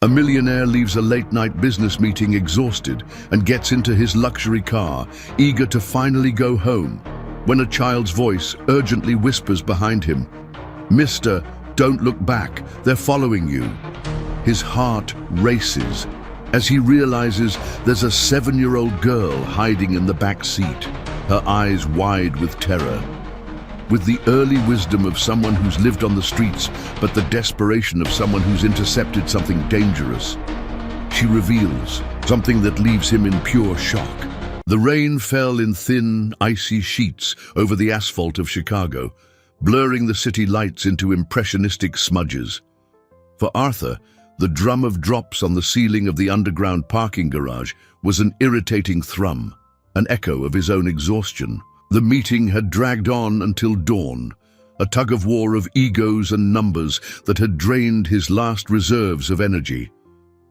A millionaire leaves a late-night business meeting exhausted and gets into his luxury car, eager to finally go home, when a child's voice urgently whispers behind him, "Mister, don't look back, they're following you." His heart races as he realizes there's a 7-year-old girl hiding in the back seat, her eyes wide with terror. With the early wisdom of someone who's lived on the streets, but the desperation of someone who's intercepted something dangerous, she reveals something that leaves him in pure shock. The rain fell in thin, icy sheets over the asphalt of Chicago, blurring the city lights into impressionistic smudges. For Arthur, the drum of drops on the ceiling of the underground parking garage was an irritating thrum, an echo of his own exhaustion. The meeting had dragged on until dawn, a tug-of-war of egos and numbers that had drained his last reserves of energy.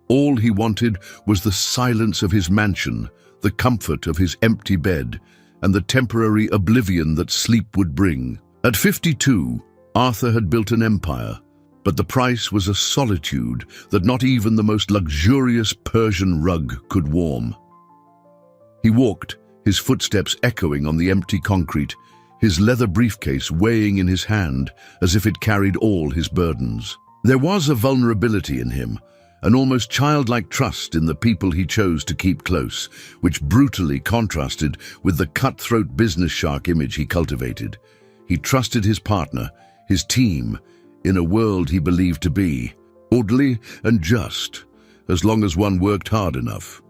All he wanted was the silence of his mansion, the comfort of his empty bed, and the temporary oblivion that sleep would bring. At 52, Arthur had built an empire, but the price was a solitude that not even the most luxurious Persian rug could warm. He walked, his footsteps echoing on the empty concrete, his leather briefcase weighing in his hand as if it carried all his burdens. There was a vulnerability in him, an almost childlike trust in the people he chose to keep close, which brutally contrasted with the cutthroat business shark image he cultivated. He trusted his partner, his team, in a world he believed to be orderly and just, as long as one worked hard enough.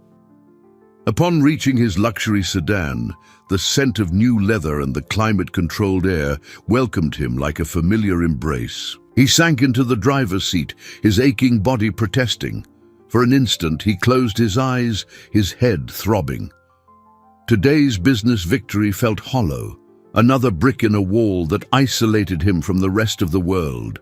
Upon reaching his luxury sedan, the scent of new leather and the climate-controlled air welcomed him like a familiar embrace. He sank into the driver's seat, his aching body protesting. For an instant, he closed his eyes, his head throbbing. Today's business victory felt hollow, another brick in a wall that isolated him from the rest of the world.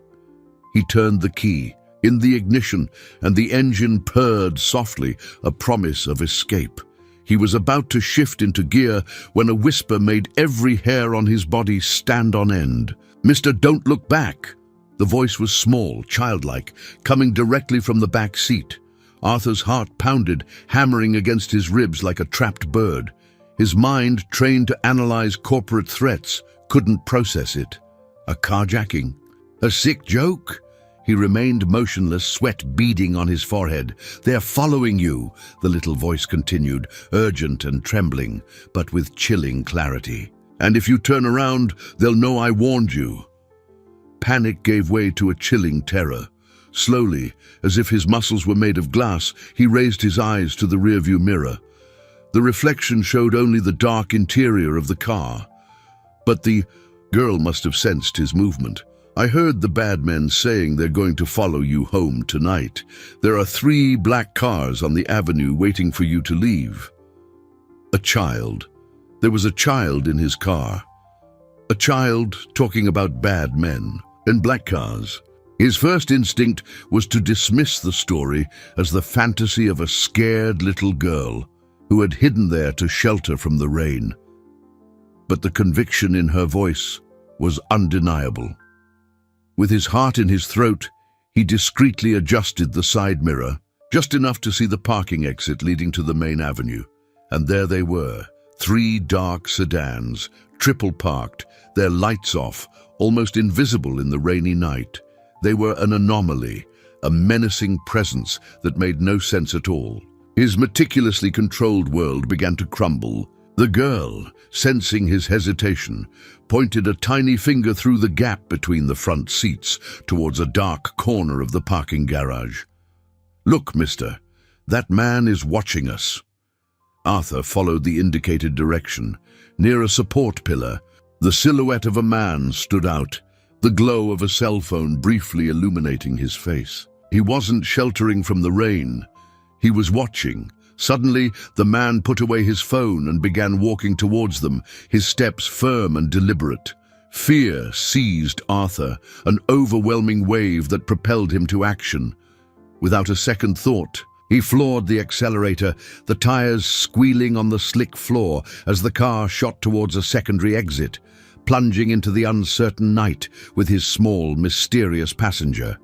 He turned the key in the ignition, and the engine purred softly, a promise of escape. He was about to shift into gear when a whisper made every hair on his body stand on end. "Mister, don't look back." The voice was small, childlike, coming directly from the back seat. Arthur's heart pounded, hammering against his ribs like a trapped bird. His mind, trained to analyze corporate threats, couldn't process it. A carjacking? A sick joke? He remained motionless, sweat beading on his forehead. "They're following you," the little voice continued, urgent and trembling, but with chilling clarity. "And if you turn around, they'll know I warned you." Panic gave way to a chilling terror. Slowly, as if his muscles were made of glass, he raised his eyes to the rearview mirror. The reflection showed only the dark interior of the car. But the girl must have sensed his movement. "I heard the bad men saying they're going to follow you home tonight. There are 3 black cars on the avenue waiting for you to leave." A child. There was a child in his car. A child talking about bad men and black cars. His first instinct was to dismiss the story as the fantasy of a scared little girl who had hidden there to shelter from the rain. But the conviction in her voice was undeniable. With his heart in his throat, he discreetly adjusted the side mirror, just enough to see the parking exit leading to the main avenue. And there they were, 3 dark sedans, triple parked, their lights off, almost invisible in the rainy night. They were an anomaly, a menacing presence that made no sense at all. His meticulously controlled world began to crumble. The girl, sensing his hesitation, pointed a tiny finger through the gap between the front seats towards a dark corner of the parking garage. "Look, mister, that man is watching us." Arthur followed the indicated direction. Near a support pillar, the silhouette of a man stood out, the glow of a cell phone briefly illuminating his face. He wasn't sheltering from the rain. He was watching. Suddenly, the man put away his phone and began walking towards them, his steps firm and deliberate. Fear seized Arthur, an overwhelming wave that propelled him to action. Without a second thought, he floored the accelerator, the tires squealing on the slick floor as the car shot towards a secondary exit, plunging into the uncertain night with his small, mysterious passenger.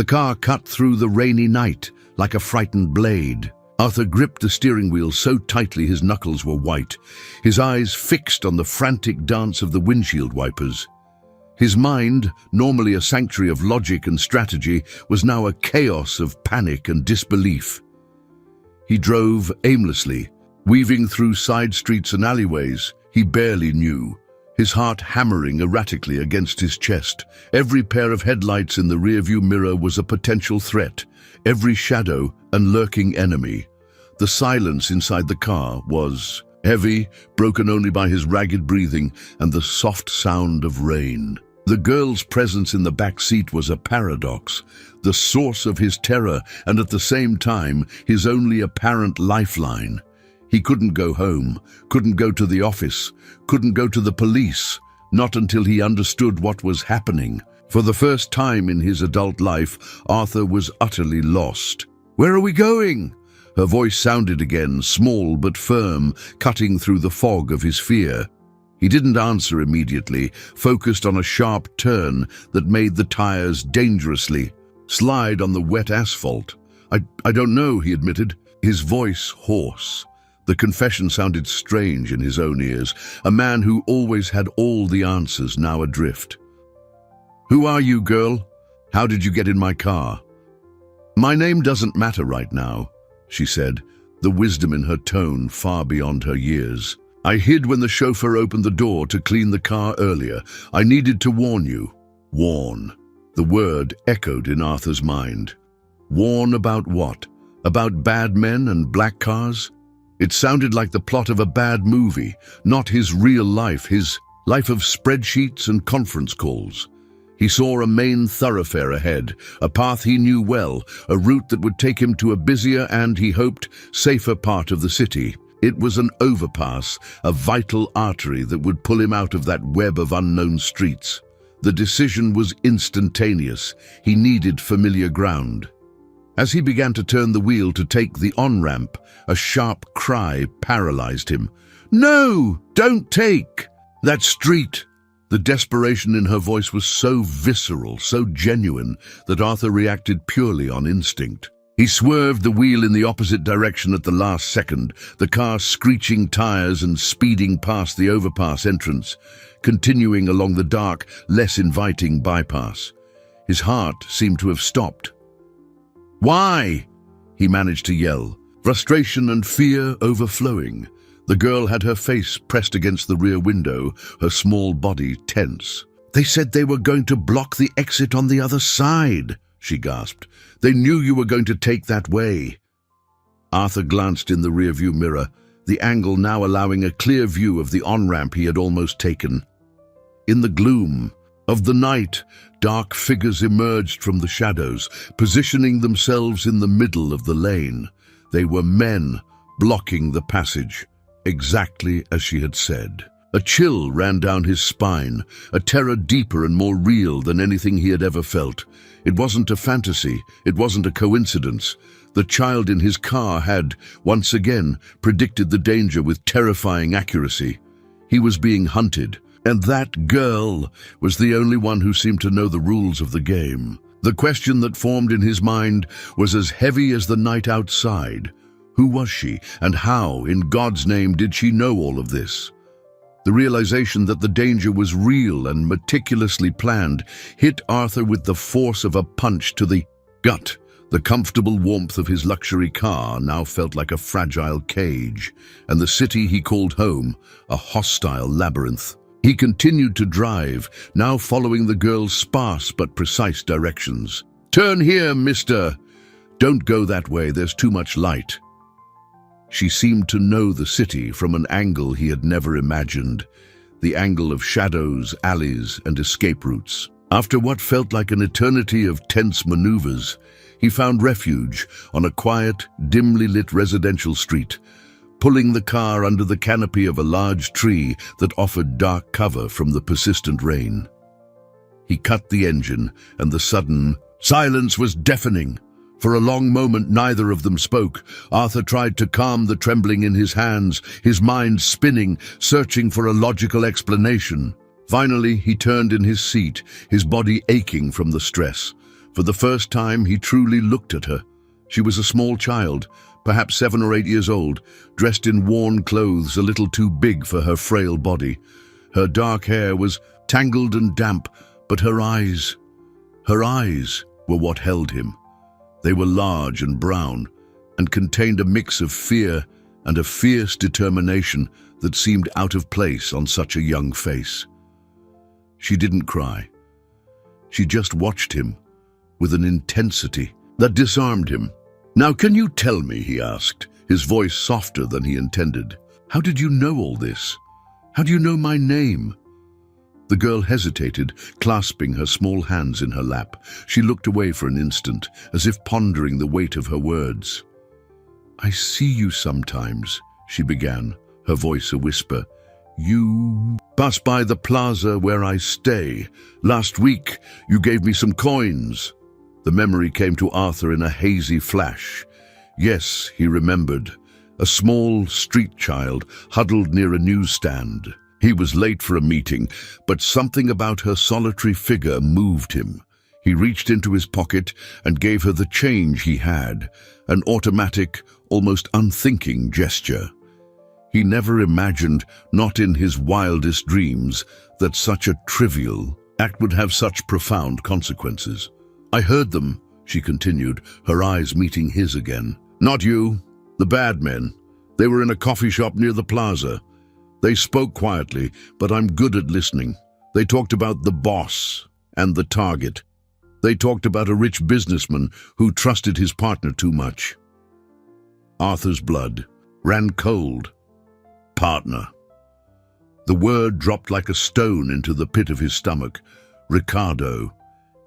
The car cut through the rainy night like a frightened blade. Arthur gripped the steering wheel so tightly his knuckles were white, his eyes fixed on the frantic dance of the windshield wipers. His mind, normally a sanctuary of logic and strategy, was now a chaos of panic and disbelief. He drove aimlessly, weaving through side streets and alleyways he barely knew, his heart hammering erratically against his chest. Every pair of headlights in the rearview mirror was a potential threat, every shadow and lurking enemy. The silence inside the car was heavy, broken only by his ragged breathing and the soft sound of rain. The girl's presence in the back seat was a paradox, the source of his terror and at the same time his only apparent lifeline. He couldn't go home, couldn't go to the office, couldn't go to the police, not until he understood what was happening. For the first time in his adult life, Arthur was utterly lost. "Where are we going?" Her voice sounded again, small but firm, cutting through the fog of his fear. He didn't answer immediately, focused on a sharp turn that made the tires dangerously slide on the wet asphalt. I don't know, he admitted, his voice hoarse. The confession sounded strange in his own ears, a man who always had all the answers now adrift. "Who are you, girl? How did you get in my car?" "My name doesn't matter right now," she said, the wisdom in her tone far beyond her years. "I hid when the chauffeur opened the door to clean the car earlier. I needed to warn you." Warn. The word echoed in Arthur's mind. Warn about what? About bad men and black cars? It sounded like the plot of a bad movie, not his real life, his life of spreadsheets and conference calls. He saw a main thoroughfare ahead, a path he knew well, a route that would take him to a busier and, he hoped, safer part of the city. It was an overpass, a vital artery that would pull him out of that web of unknown streets. The decision was instantaneous. He needed familiar ground. As he began to turn the wheel to take the on-ramp, a sharp cry paralyzed him. "No, don't take that street!" The desperation in her voice was so visceral, so genuine, that Arthur reacted purely on instinct. He swerved the wheel in the opposite direction at the last second, the car screeching tires and speeding past the overpass entrance, continuing along the dark, less inviting bypass. His heart seemed to have stopped. "Why?" he managed to yell, frustration and fear overflowing. The girl had her face pressed against the rear window, her small body tense. "They said they were going to block the exit on the other side," she gasped. "They knew you were going to take that way." Arthur glanced in the rearview mirror, the angle now allowing a clear view of the on-ramp he had almost taken. In the gloom of the night, dark figures emerged from the shadows, positioning themselves in the middle of the lane. They were men blocking the passage, exactly as she had said. A chill ran down his spine, a terror deeper and more real than anything he had ever felt. It wasn't a fantasy, it wasn't a coincidence. The child in his car had, once again, predicted the danger with terrifying accuracy. He was being hunted, and that girl was the only one who seemed to know the rules of the game. The question that formed in his mind was as heavy as the night outside. Who was she, and how, in God's name, did she know all of this? The realization that the danger was real and meticulously planned hit Arthur with the force of a punch to the gut. The comfortable warmth of his luxury car now felt like a fragile cage, and the city he called home a hostile labyrinth. He continued to drive, now following the girl's sparse but precise directions. "Turn here, mister! Don't go that way, there's too much light." She seemed to know the city from an angle he had never imagined, the angle of shadows, alleys, and escape routes. After what felt like an eternity of tense maneuvers, he found refuge on a quiet, dimly lit residential street, pulling the car under the canopy of a large tree that offered dark cover from the persistent rain. He cut the engine, and the sudden silence was deafening. For a long moment, neither of them spoke. Arthur tried to calm the trembling in his hands, his mind spinning, searching for a logical explanation. Finally, he turned in his seat, his body aching from the stress. For the first time, he truly looked at her. She was a small child, perhaps 7 or 8 years old, dressed in worn clothes a little too big for her frail body. Her dark hair was tangled and damp, but her eyes were what held him. They were large and brown, and contained a mix of fear and a fierce determination that seemed out of place on such a young face. She didn't cry. She just watched him with an intensity that disarmed him. "Now can you tell me," he asked, his voice softer than he intended, "how did you know all this? How do you know my name?" The girl hesitated, clasping her small hands in her lap. She looked away for an instant, as if pondering the weight of her words. "I see you sometimes," she began, her voice a whisper. "You pass by the plaza where I stay. Last week, you gave me some coins." The memory came to Arthur in a hazy flash. Yes, he remembered. A small street child huddled near a newsstand. He was late for a meeting, but something about her solitary figure moved him. He reached into his pocket and gave her the change he had, an automatic, almost unthinking gesture. He never imagined, not in his wildest dreams, that such a trivial act would have such profound consequences. "I heard them," she continued, her eyes meeting his again. "Not you, the bad men. They were in a coffee shop near the plaza. They spoke quietly, but I'm good at listening. They talked about the boss and the target. They talked about a rich businessman who trusted his partner too much." Arthur's blood ran cold. Partner. The word dropped like a stone into the pit of his stomach. Ricardo.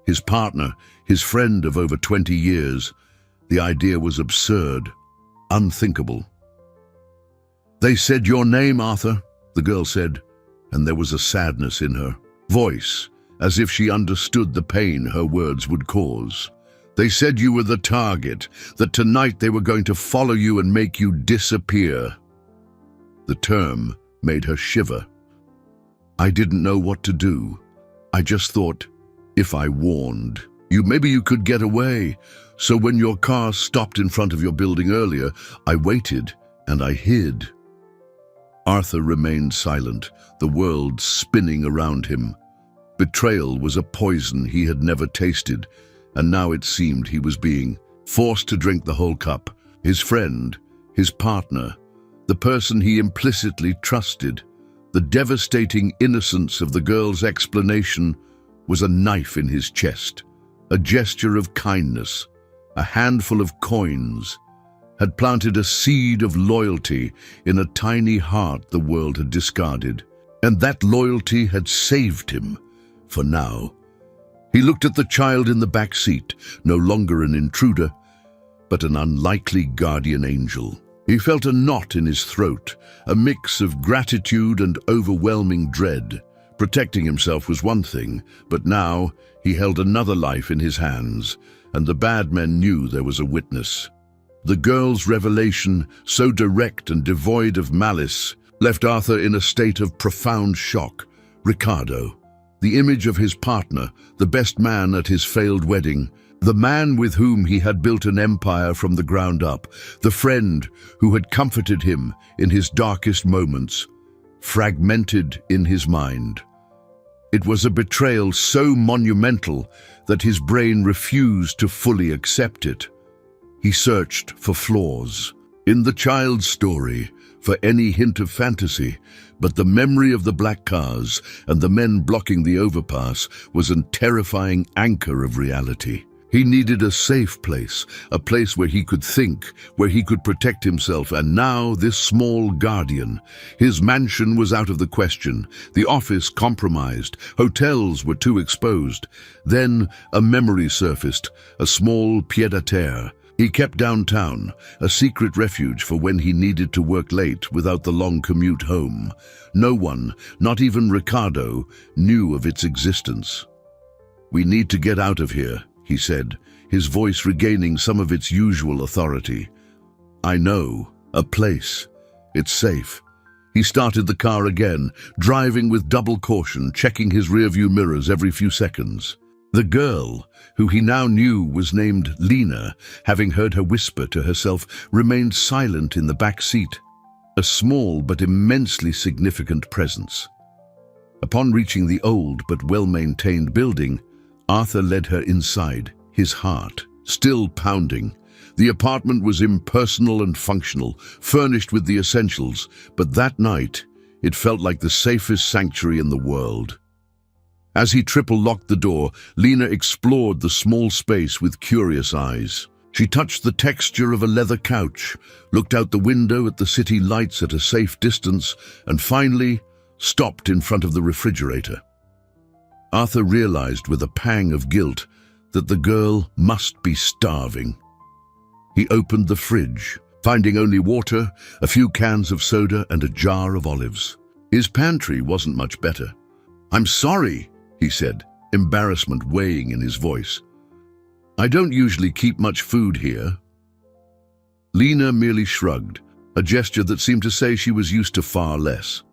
His partner, his friend of over 20 years. The idea was absurd, unthinkable. "They said your name, Arthur," the girl said, and there was a sadness in her voice, as if she understood the pain her words would cause. "They said you were the target, that tonight they were going to follow you and make you disappear." The term made her shiver. "I didn't know what to do. I just thought, if I warned you, maybe you could get away. So when your car stopped in front of your building earlier, I waited and I hid." Arthur remained silent, the world spinning around him. Betrayal was a poison he had never tasted, and now it seemed he was being forced to drink the whole cup. His friend, his partner, the person he implicitly trusted. The devastating innocence of the girl's explanation was a knife in his chest. A gesture of kindness, a handful of coins, had planted a seed of loyalty in a tiny heart the world had discarded. And that loyalty had saved him, for now. He looked at the child in the back seat, no longer an intruder, but an unlikely guardian angel. He felt a knot in his throat, a mix of gratitude and overwhelming dread. Protecting himself was one thing, but now he held another life in his hands, and the bad men knew there was a witness. The girl's revelation, so direct and devoid of malice, left Arthur in a state of profound shock. Ricardo, the image of his partner, the best man at his failed wedding, the man with whom he had built an empire from the ground up, the friend who had comforted him in his darkest moments, fragmented in his mind. It was a betrayal so monumental that his brain refused to fully accept it. He searched for flaws in the child's story, for any hint of fantasy, but the memory of the black cars and the men blocking the overpass was a terrifying anchor of reality. He needed a safe place, a place where he could think, where he could protect himself, and now this small guardian. His mansion was out of the question, the office compromised, hotels were too exposed. Then a memory surfaced, a small pied-à-terre. He kept downtown, a secret refuge for when he needed to work late without the long commute home. No one, not even Ricardo, knew of its existence. "We need to get out of here," he said, his voice regaining some of its usual authority. "I know, a place. It's safe." He started the car again, driving with double caution, checking his rearview mirrors every few seconds. The girl, who he now knew was named Lena, having heard her whisper to herself, remained silent in the back seat, a small but immensely significant presence. Upon reaching the old but well-maintained building, Arthur led her inside, his heart still pounding. The apartment was impersonal and functional, furnished with the essentials, but that night, it felt like the safest sanctuary in the world. As he triple-locked the door, Lena explored the small space with curious eyes. She touched the texture of a leather couch, looked out the window at the city lights at a safe distance, and finally stopped in front of the refrigerator. Arthur realized with a pang of guilt that the girl must be starving. He opened the fridge, finding only water, a few cans of soda, and a jar of olives. His pantry wasn't much better. "I'm sorry," he said, embarrassment weighing in his voice. "I don't usually keep much food here." Lena merely shrugged, a gesture that seemed to say she was used to far less.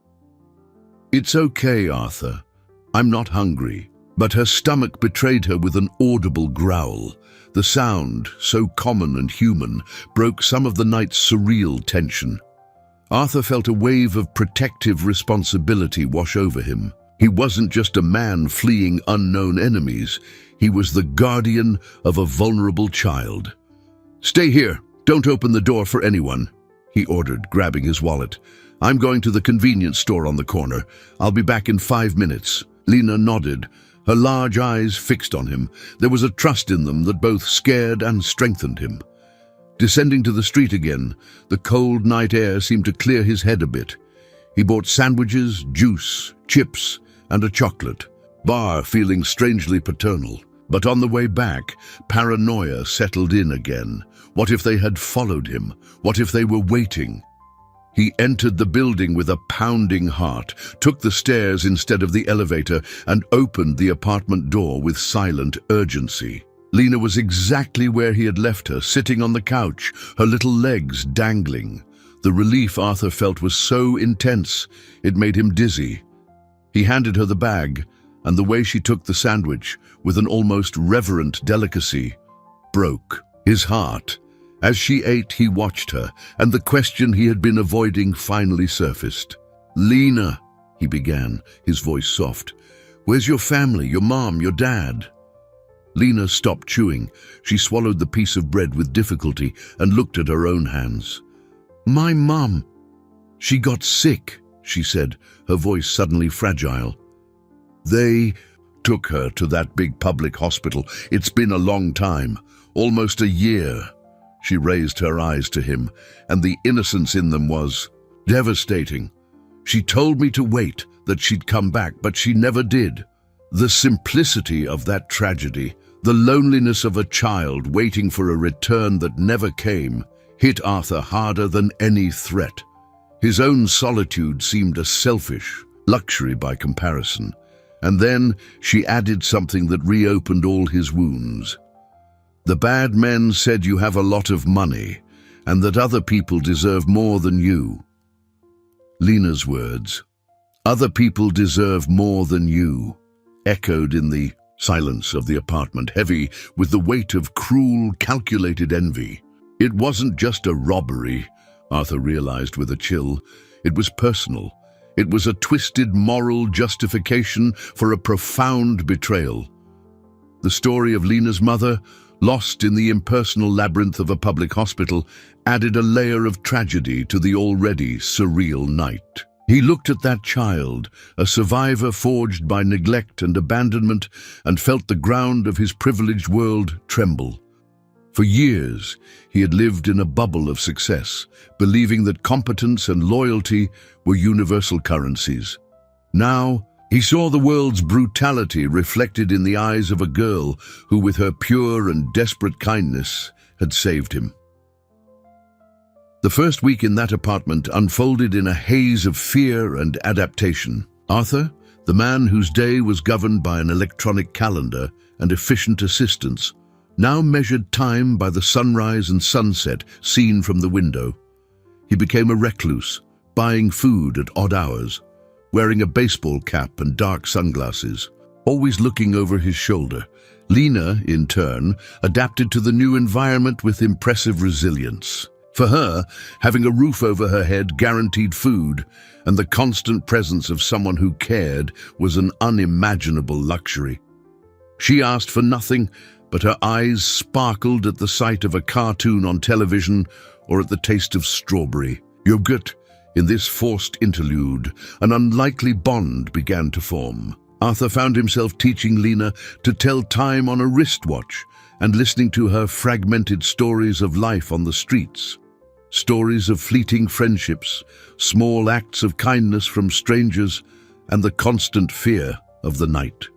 "It's okay, Arthur. I'm not hungry." But her stomach betrayed her with an audible growl. The sound, so common and human, broke some of the night's surreal tension. Arthur felt a wave of protective responsibility wash over him. He wasn't just a man fleeing unknown enemies. He was the guardian of a vulnerable child. "Stay here. Don't open the door for anyone," he ordered, grabbing his wallet. "I'm going to the convenience store on the corner. I'll be back in 5 minutes." Lena nodded, her large eyes fixed on him. There was a trust in them that both scared and strengthened him. Descending to the street again, the cold night air seemed to clear his head a bit. He bought sandwiches, juice, chips, and a chocolate, bar feeling strangely paternal. But on the way back, paranoia settled in again. What if they had followed him? What if they were waiting? He entered the building with a pounding heart, took the stairs instead of the elevator, and opened the apartment door with silent urgency. Lena was exactly where he had left her, sitting on the couch, her little legs dangling. The relief Arthur felt was so intense, it made him dizzy. He handed her the bag, and the way she took the sandwich, with an almost reverent delicacy, broke his heart. As she ate, he watched her, and the question he had been avoiding finally surfaced. "Lena," he began, his voice soft, "where's your family, your mom, your dad?" Lena stopped chewing. She swallowed the piece of bread with difficulty and looked at her own hands. "My mom. She got sick," she said, her voice suddenly fragile. "They took her to that big public hospital. It's been a long time, almost a year." She raised her eyes to him, and the innocence in them was devastating. "She told me to wait, that she'd come back, but she never did." The simplicity of that tragedy, the loneliness of a child waiting for a return that never came, hit Arthur harder than any threat. His own solitude seemed a selfish luxury by comparison. And then she added something that reopened all his wounds. "The bad men said you have a lot of money, and that other people deserve more than you." Lena's words, "Other people deserve more than you," echoed in the silence of the apartment, heavy with the weight of cruel, calculated envy. It wasn't just a robbery, Arthur realized with a chill. It was personal. It was a twisted moral justification for a profound betrayal. The story of Lena's mother, lost in the impersonal labyrinth of a public hospital, added a layer of tragedy to the already surreal night. He looked at that child, a survivor forged by neglect and abandonment, and felt the ground of his privileged world tremble. For years, he had lived in a bubble of success, believing that competence and loyalty were universal currencies. Now, he saw the world's brutality reflected in the eyes of a girl who, with her pure and desperate kindness, had saved him. The first week in that apartment unfolded in a haze of fear and adaptation. Arthur, the man whose day was governed by an electronic calendar and efficient assistants, now measured time by the sunrise and sunset seen from the window. He became a recluse, buying food at odd hours, wearing a baseball cap and dark sunglasses, always looking over his shoulder, Lena, in turn, adapted to the new environment with impressive resilience. For her, having a roof over her head guaranteed food, and the constant presence of someone who cared was an unimaginable luxury. She asked for nothing, but her eyes sparkled at the sight of a cartoon on television or at the taste of strawberry yogurt. In this forced interlude, an unlikely bond began to form. Arthur found himself teaching Lena to tell time on a wristwatch and listening to her fragmented stories of life on the streets. Stories of fleeting friendships, small acts of kindness from strangers, and the constant fear of the night.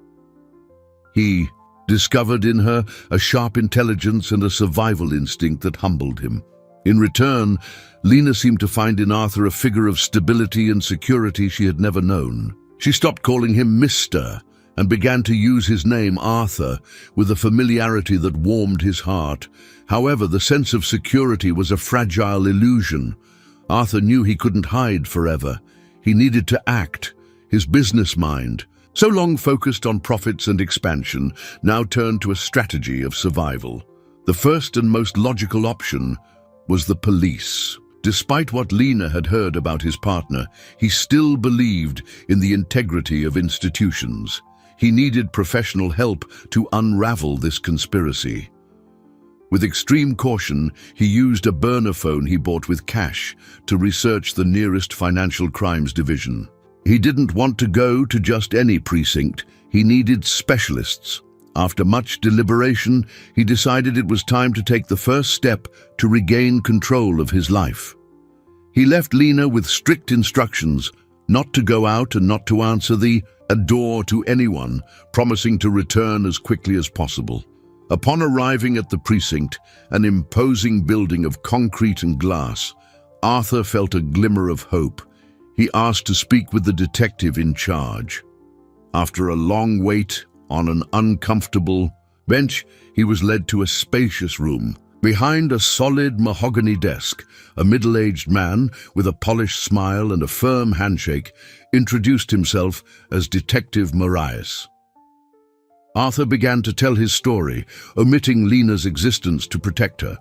He discovered in her a sharp intelligence and a survival instinct that humbled him. In return, Lena seemed to find in Arthur a figure of stability and security she had never known. She stopped calling him Mr. and began to use his name Arthur with a familiarity that warmed his heart. However, the sense of security was a fragile illusion. Arthur knew he couldn't hide forever. He needed to act. His business mind, so long focused on profits and expansion, now turned to a strategy of survival. The first and most logical option was the police. Despite what Lena had heard about his partner, he still believed in the integrity of institutions. He needed professional help to unravel this conspiracy. With extreme caution, he used a burner phone he bought with cash to research the nearest financial crimes division. He didn't want to go to just any precinct. He needed specialists. After much deliberation, he decided it was time to take the first step to regain control of his life. He left Lena with strict instructions not to go out and not to answer the door to anyone, promising to return as quickly as possible. Upon arriving at the precinct, an imposing building of concrete and glass, Arthur felt a glimmer of hope. He asked to speak with the detective in charge. After a long wait on an uncomfortable bench, he was led to a spacious room. Behind a solid mahogany desk, a middle-aged man with a polished smile and a firm handshake introduced himself as Detective Marias. Arthur began to tell his story, omitting Lena's existence to protect her.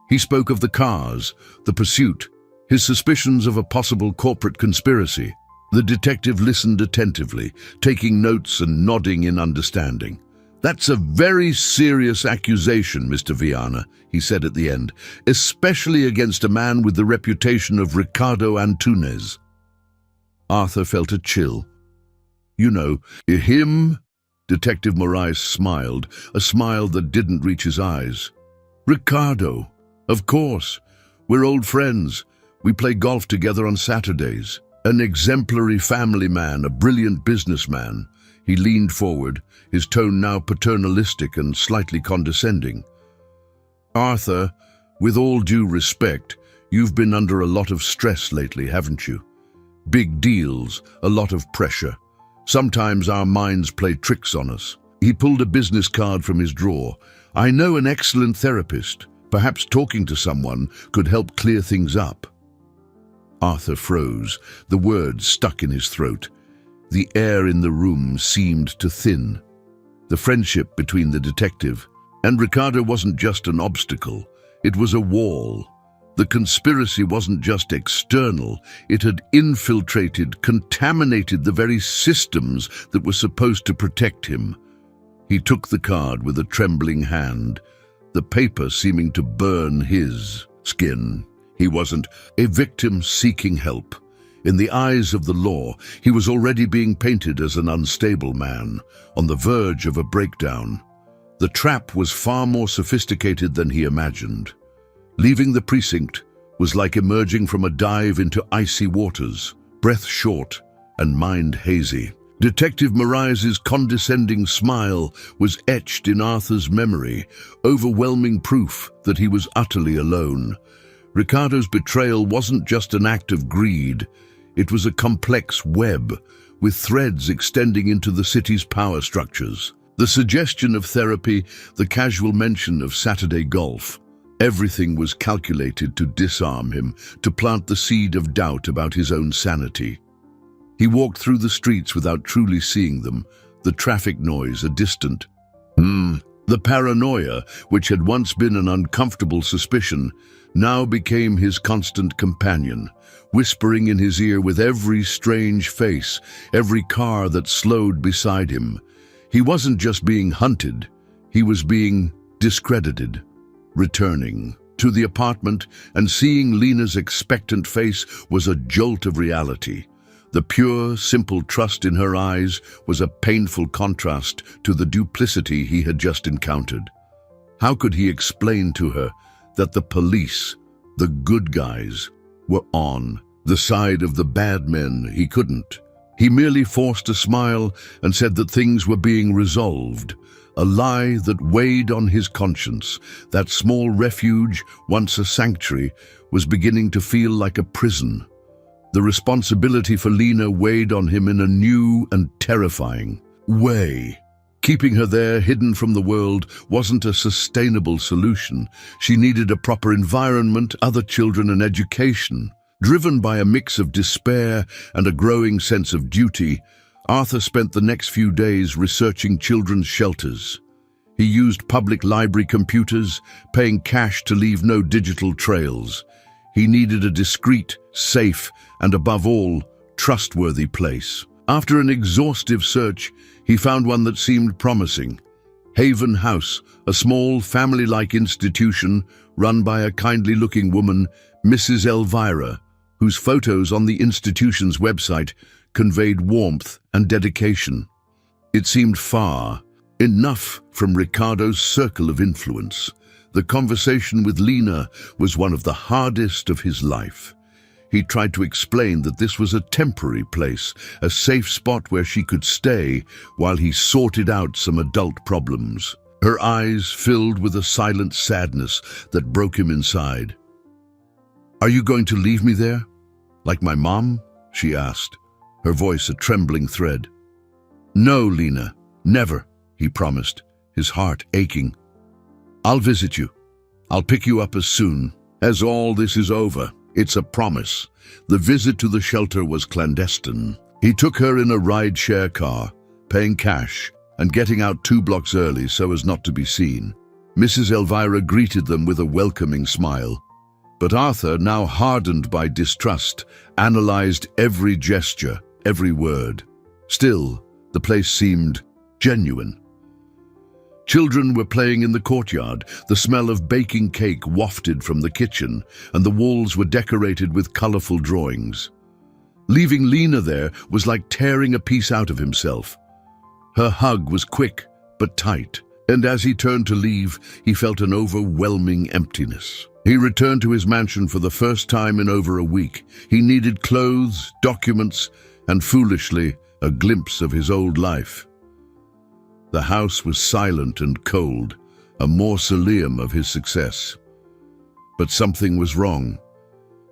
He spoke of the cars, the pursuit, his suspicions of a possible corporate conspiracy. The detective listened attentively, taking notes and nodding in understanding. "That's a very serious accusation, Mr. Viana," he said at the end, "especially against a man with the reputation of Ricardo Antunes." Arthur felt a chill. "You know, him?" Detective Moraes smiled, a smile that didn't reach his eyes. "Ricardo, of course. We're old friends. We play golf together on Saturdays. An exemplary family man, a brilliant businessman." He leaned forward, his tone now paternalistic and slightly condescending. "Arthur, with all due respect, you've been under a lot of stress lately, haven't you? Big deals, a lot of pressure. Sometimes our minds play tricks on us." He pulled a business card from his drawer. "I know an excellent therapist. Perhaps talking to someone could help clear things up." Arthur froze, the words stuck in his throat. The air in the room seemed to thin. The friendship between the detective and Ricardo wasn't just an obstacle, it was a wall. The conspiracy wasn't just external, it had infiltrated, contaminated the very systems that were supposed to protect him. He took the card with a trembling hand, the paper seeming to burn his skin. He wasn't a victim seeking help. In the eyes of the law, he was already being painted as an unstable man, on the verge of a breakdown. The trap was far more sophisticated than he imagined. Leaving the precinct was like emerging from a dive into icy waters, breath short and mind hazy. Detective Marias's condescending smile was etched in Arthur's memory, overwhelming proof that he was utterly alone. Ricardo's betrayal wasn't just an act of greed. It was a complex web, with threads extending into the city's power structures. The suggestion of therapy, the casual mention of Saturday golf, everything was calculated to disarm him, to plant the seed of doubt about his own sanity. He walked through the streets without truly seeing them, the traffic noise a distant The paranoia, which had once been an uncomfortable suspicion, now became his constant companion, whispering in his ear with every strange face, every car that slowed beside him. He wasn't just being hunted, he was being discredited. Returning to the apartment and seeing Lena's expectant face was a jolt of reality. The pure, simple trust in her eyes was a painful contrast to the duplicity he had just encountered. How could he explain to her that the police, the good guys, were on the side of the bad men? He couldn't. He merely forced a smile and said that things were being resolved. A lie that weighed on his conscience. That small refuge, once a sanctuary, was beginning to feel like a prison. The responsibility for Lena weighed on him in a new and terrifying way. Keeping her there, hidden from the world, wasn't a sustainable solution. She needed a proper environment, other children, and education. Driven by a mix of despair and a growing sense of duty, Arthur spent the next few days researching children's shelters. He used public library computers, paying cash to leave no digital trails. He needed a discreet, safe, and above all, trustworthy place. After an exhaustive search, he found one that seemed promising. Haven House, a small, family-like institution run by a kindly-looking woman, Mrs. Elvira, whose photos on the institution's website conveyed warmth and dedication. It seemed far, enough from Ricardo's circle of influence. The conversation with Lena was one of the hardest of his life. He tried to explain that this was a temporary place, a safe spot where she could stay while he sorted out some adult problems. Her eyes filled with a silent sadness that broke him inside. "Are you going to leave me there? Like my mom?" she asked, her voice a trembling thread. "No, Lena, never," he promised, his heart aching. "I'll visit you. I'll pick you up as soon as all this is over. It's a promise." The visit to the shelter was clandestine. He took her in a ride-share car, paying cash and getting out 2 blocks early so as not to be seen. Mrs. Elvira greeted them with a welcoming smile. But Arthur, now hardened by distrust, analyzed every gesture, every word. Still, the place seemed genuine. Children were playing in the courtyard, the smell of baking cake wafted from the kitchen, and the walls were decorated with colorful drawings. Leaving Lena there was like tearing a piece out of himself. Her hug was quick but tight, and as he turned to leave, he felt an overwhelming emptiness. He returned to his mansion for the first time in over a week. He needed clothes, documents, and foolishly, a glimpse of his old life. The house was silent and cold, a mausoleum of his success. But something was wrong.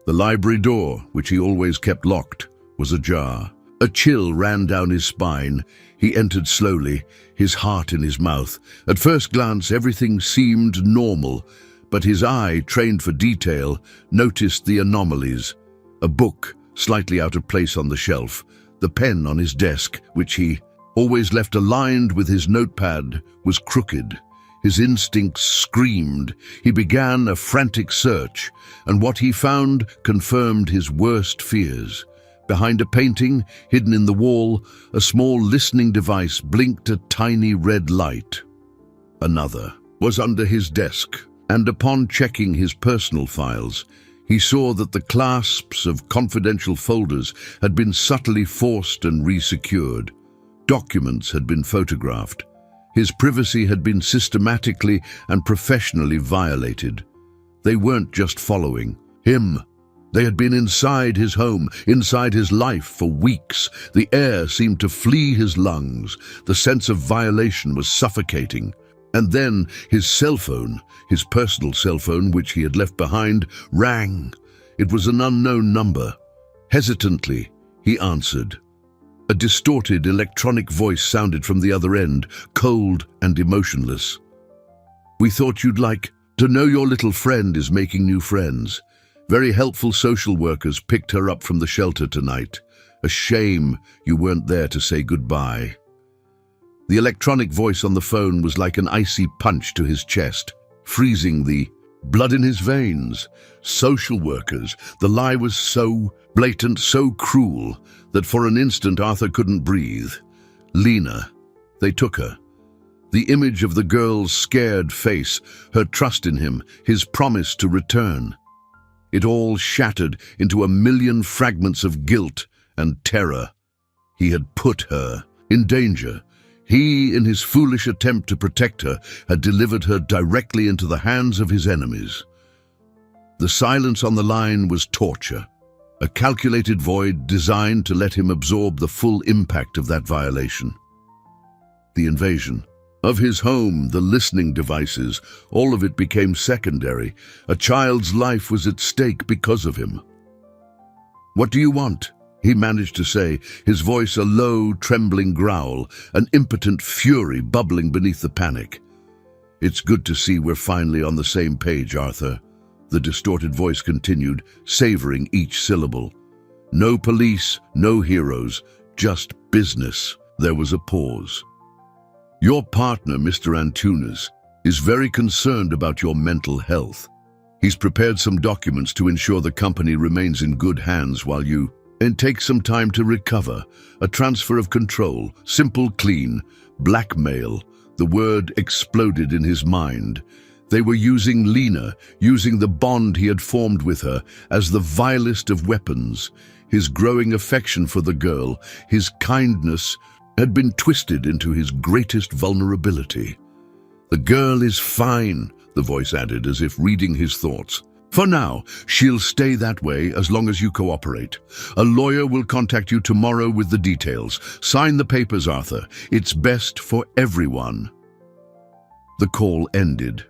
The library door, which he always kept locked, was ajar. A chill ran down his spine. He entered slowly, his heart in his mouth. At first glance, everything seemed normal, but his eye, trained for detail, noticed the anomalies. A book, slightly out of place on the shelf, the pen on his desk, which he always left aligned with his notepad, was crooked. His instincts screamed. He began a frantic search, and what he found confirmed his worst fears. Behind a painting, hidden in the wall, a small listening device blinked a tiny red light. Another was under his desk, and upon checking his personal files, he saw that the clasps of confidential folders had been subtly forced and resecured. Documents had been photographed. His privacy had been systematically and professionally violated. They weren't just following him. They had been inside his home, inside his life for weeks. The air seemed to flee his lungs. The sense of violation was suffocating. And then his cell phone, his personal cell phone, which he had left behind, rang. It was an unknown number. Hesitantly, he answered. A distorted electronic voice sounded from the other end, cold and emotionless. "We thought you'd like to know your little friend is making new friends. Very helpful social workers picked her up from the shelter tonight. A shame you weren't there to say goodbye." The electronic voice on the phone was like an icy punch to his chest, freezing the blood in his veins. Social workers. The lie was so blatant, so cruel, that for an instant Arthur couldn't breathe. Lena. They took her. The image of the girl's scared face, her trust in him, his promise to return. It all shattered into a million fragments of guilt and terror. He had put her in danger. He, in his foolish attempt to protect her, had delivered her directly into the hands of his enemies. The silence on the line was torture, a calculated void designed to let him absorb the full impact of that violation. The invasion of his home, the listening devices, all of it became secondary. A child's life was at stake because of him. "What do you want?" he managed to say, his voice a low, trembling growl, an impotent fury bubbling beneath the panic. "It's good to see we're finally on the same page, Arthur," the distorted voice continued, savoring each syllable. "No police, no heroes, just business." There was a pause. "Your partner, Mr. Antunes, is very concerned about your mental health. He's prepared some documents to ensure the company remains in good hands while you take some time to recover. A transfer of control, simple, clean, blackmail." The word exploded in his mind. They were using Lena, using the bond he had formed with her, as the vilest of weapons. His growing affection for the girl, his kindness, had been twisted into his greatest vulnerability. "The girl is fine," the voice added, as if reading his thoughts. "For now, she'll stay that way as long as you cooperate. A lawyer will contact you tomorrow with the details. Sign the papers, Arthur. It's best for everyone." The call ended.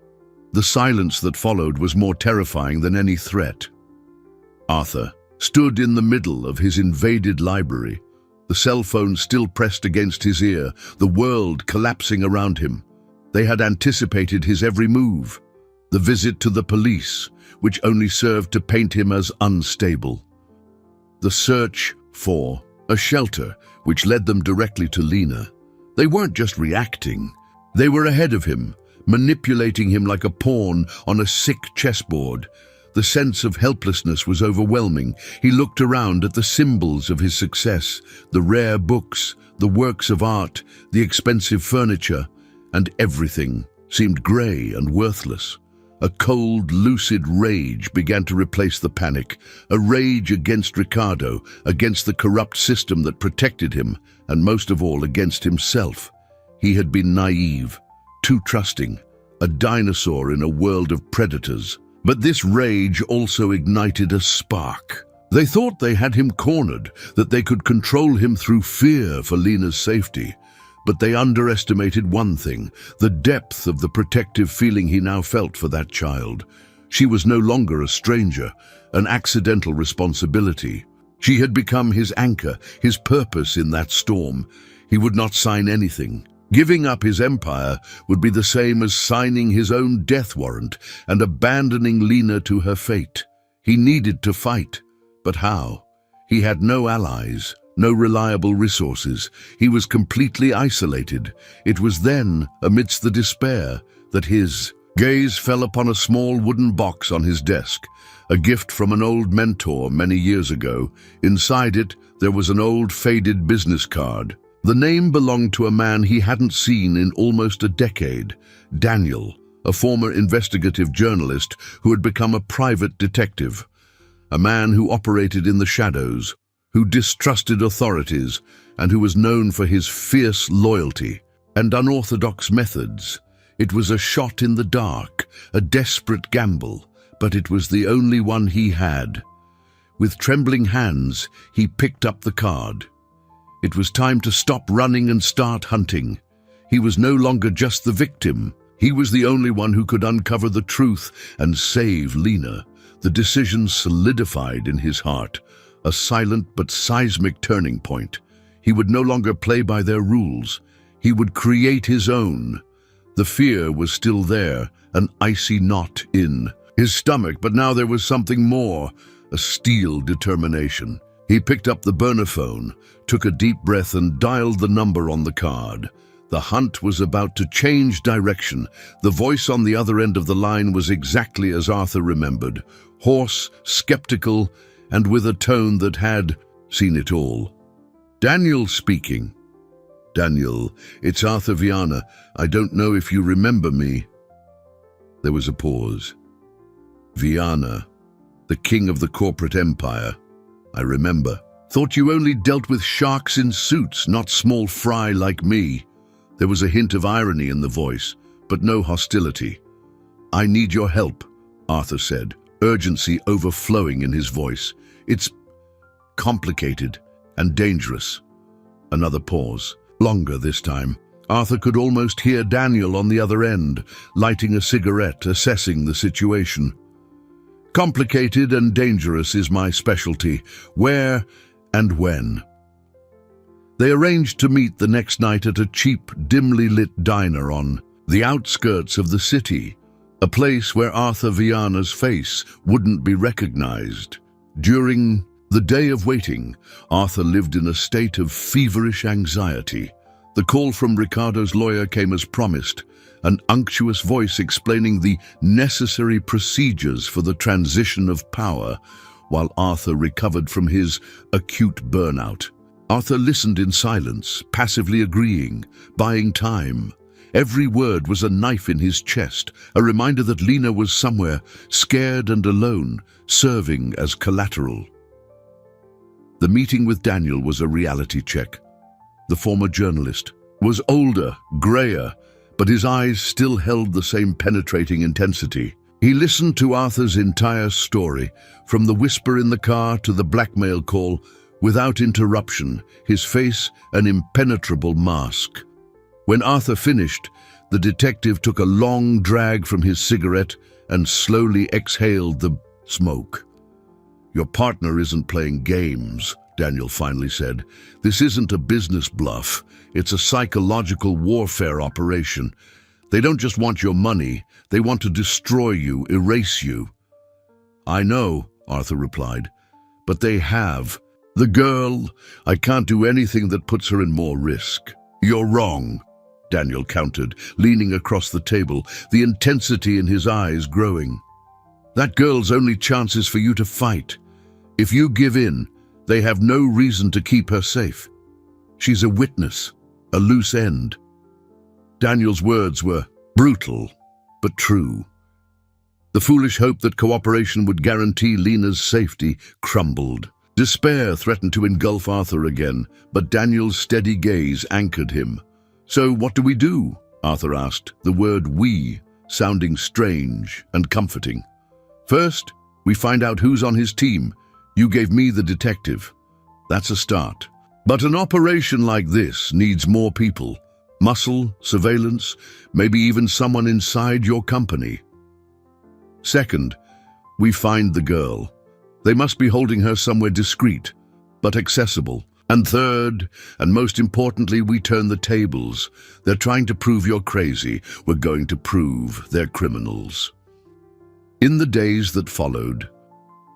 The silence that followed was more terrifying than any threat. Arthur stood in the middle of his invaded library, the cell phone still pressed against his ear, the world collapsing around him. They had anticipated his every move. The visit to the police, which only served to paint him as unstable. The search for a shelter, which led them directly to Lena. They weren't just reacting. They were ahead of him, manipulating him like a pawn on a sick chessboard. The sense of helplessness was overwhelming. He looked around at the symbols of his success, the rare books, the works of art, the expensive furniture, and everything seemed grey and worthless. A cold, lucid rage began to replace the panic, a rage against Ricardo, against the corrupt system that protected him, and most of all against himself. He had been naive, too trusting, a dinosaur in a world of predators. But this rage also ignited a spark. They thought they had him cornered, that they could control him through fear for Lena's safety. But they underestimated one thing, the depth of the protective feeling he now felt for that child. She was no longer a stranger, an accidental responsibility. She had become his anchor, his purpose in that storm. He would not sign anything. Giving up his empire would be the same as signing his own death warrant and abandoning Lena to her fate. He needed to fight, but how? He had no allies, no reliable resources. He was completely isolated. It was then, amidst the despair, that his gaze fell upon a small wooden box on his desk, a gift from an old mentor many years ago. Inside it, there was an old faded business card. The name belonged to a man he hadn't seen in almost a decade, Daniel, a former investigative journalist who had become a private detective, a man who operated in the shadows, who distrusted authorities, and who was known for his fierce loyalty and unorthodox methods. It was a shot in the dark, a desperate gamble, but it was the only one he had. With trembling hands, he picked up the card. It was time to stop running and start hunting. He was no longer just the victim. He was the only one who could uncover the truth and save Lena. The decision solidified in his heart, a silent but seismic turning point. He would no longer play by their rules. He would create his own. The fear was still there, an icy knot in his stomach, but now there was something more, a steel determination. He picked up the burner phone, took a deep breath and dialed the number on the card. The hunt was about to change direction. The voice on the other end of the line was exactly as Arthur remembered, hoarse, skeptical, and with a tone that had seen it all. Daniel speaking. "Daniel, it's Arthur Viana. I don't know if you remember me." There was a pause. "Viana, the king of the corporate empire. I remember. Thought you only dealt with sharks in suits, not small fry like me." There was a hint of irony in the voice, but no hostility. "I need your help," Arthur said, urgency overflowing in his voice. "It's complicated and dangerous." Another pause, longer this time. Arthur could almost hear Daniel on the other end, lighting a cigarette, assessing the situation. "Complicated and dangerous is my specialty. Where and when?" They arranged to meet the next night at a cheap, dimly lit diner on the outskirts of the city, a place where Arthur Viana's face wouldn't be recognized. During the day of waiting, Arthur lived in a state of feverish anxiety. The call from Ricardo's lawyer came as promised, an unctuous voice explaining the necessary procedures for the transition of power, while Arthur recovered from his acute burnout. Arthur listened in silence, passively agreeing, buying time. Every word was a knife in his chest, a reminder that Lena was somewhere, scared and alone, serving as collateral. The meeting with Daniel was a reality check. The former journalist was older, grayer, but his eyes still held the same penetrating intensity. He listened to Arthur's entire story, from the whisper in the car to the blackmail call, without interruption, his face an impenetrable mask. When Arthur finished, the detective took a long drag from his cigarette and slowly exhaled the smoke. "Your partner isn't playing games," Daniel finally said. "This isn't a business bluff. It's a psychological warfare operation. They don't just want your money, they want to destroy you, erase you." "I know," Arthur replied, "but they have. The girl, I can't do anything that puts her in more risk." "You're wrong," Daniel countered, leaning across the table, the intensity in his eyes growing. "That girl's only chance is for you to fight. If you give in, they have no reason to keep her safe. She's a witness, a loose end." Daniel's words were brutal, but true. The foolish hope that cooperation would guarantee Lena's safety crumbled. Despair threatened to engulf Arthur again, but Daniel's steady gaze anchored him. "So what do we do?" Arthur asked, the word "we" sounding strange and comforting. "First, we find out who's on his team. You gave me the detective. That's a start. But an operation like this needs more people. Muscle, surveillance, maybe even someone inside your company. Second, we find the girl. They must be holding her somewhere discreet, but accessible. And third, and most importantly, we turn the tables. They're trying to prove you're crazy. We're going to prove they're criminals." In the days that followed,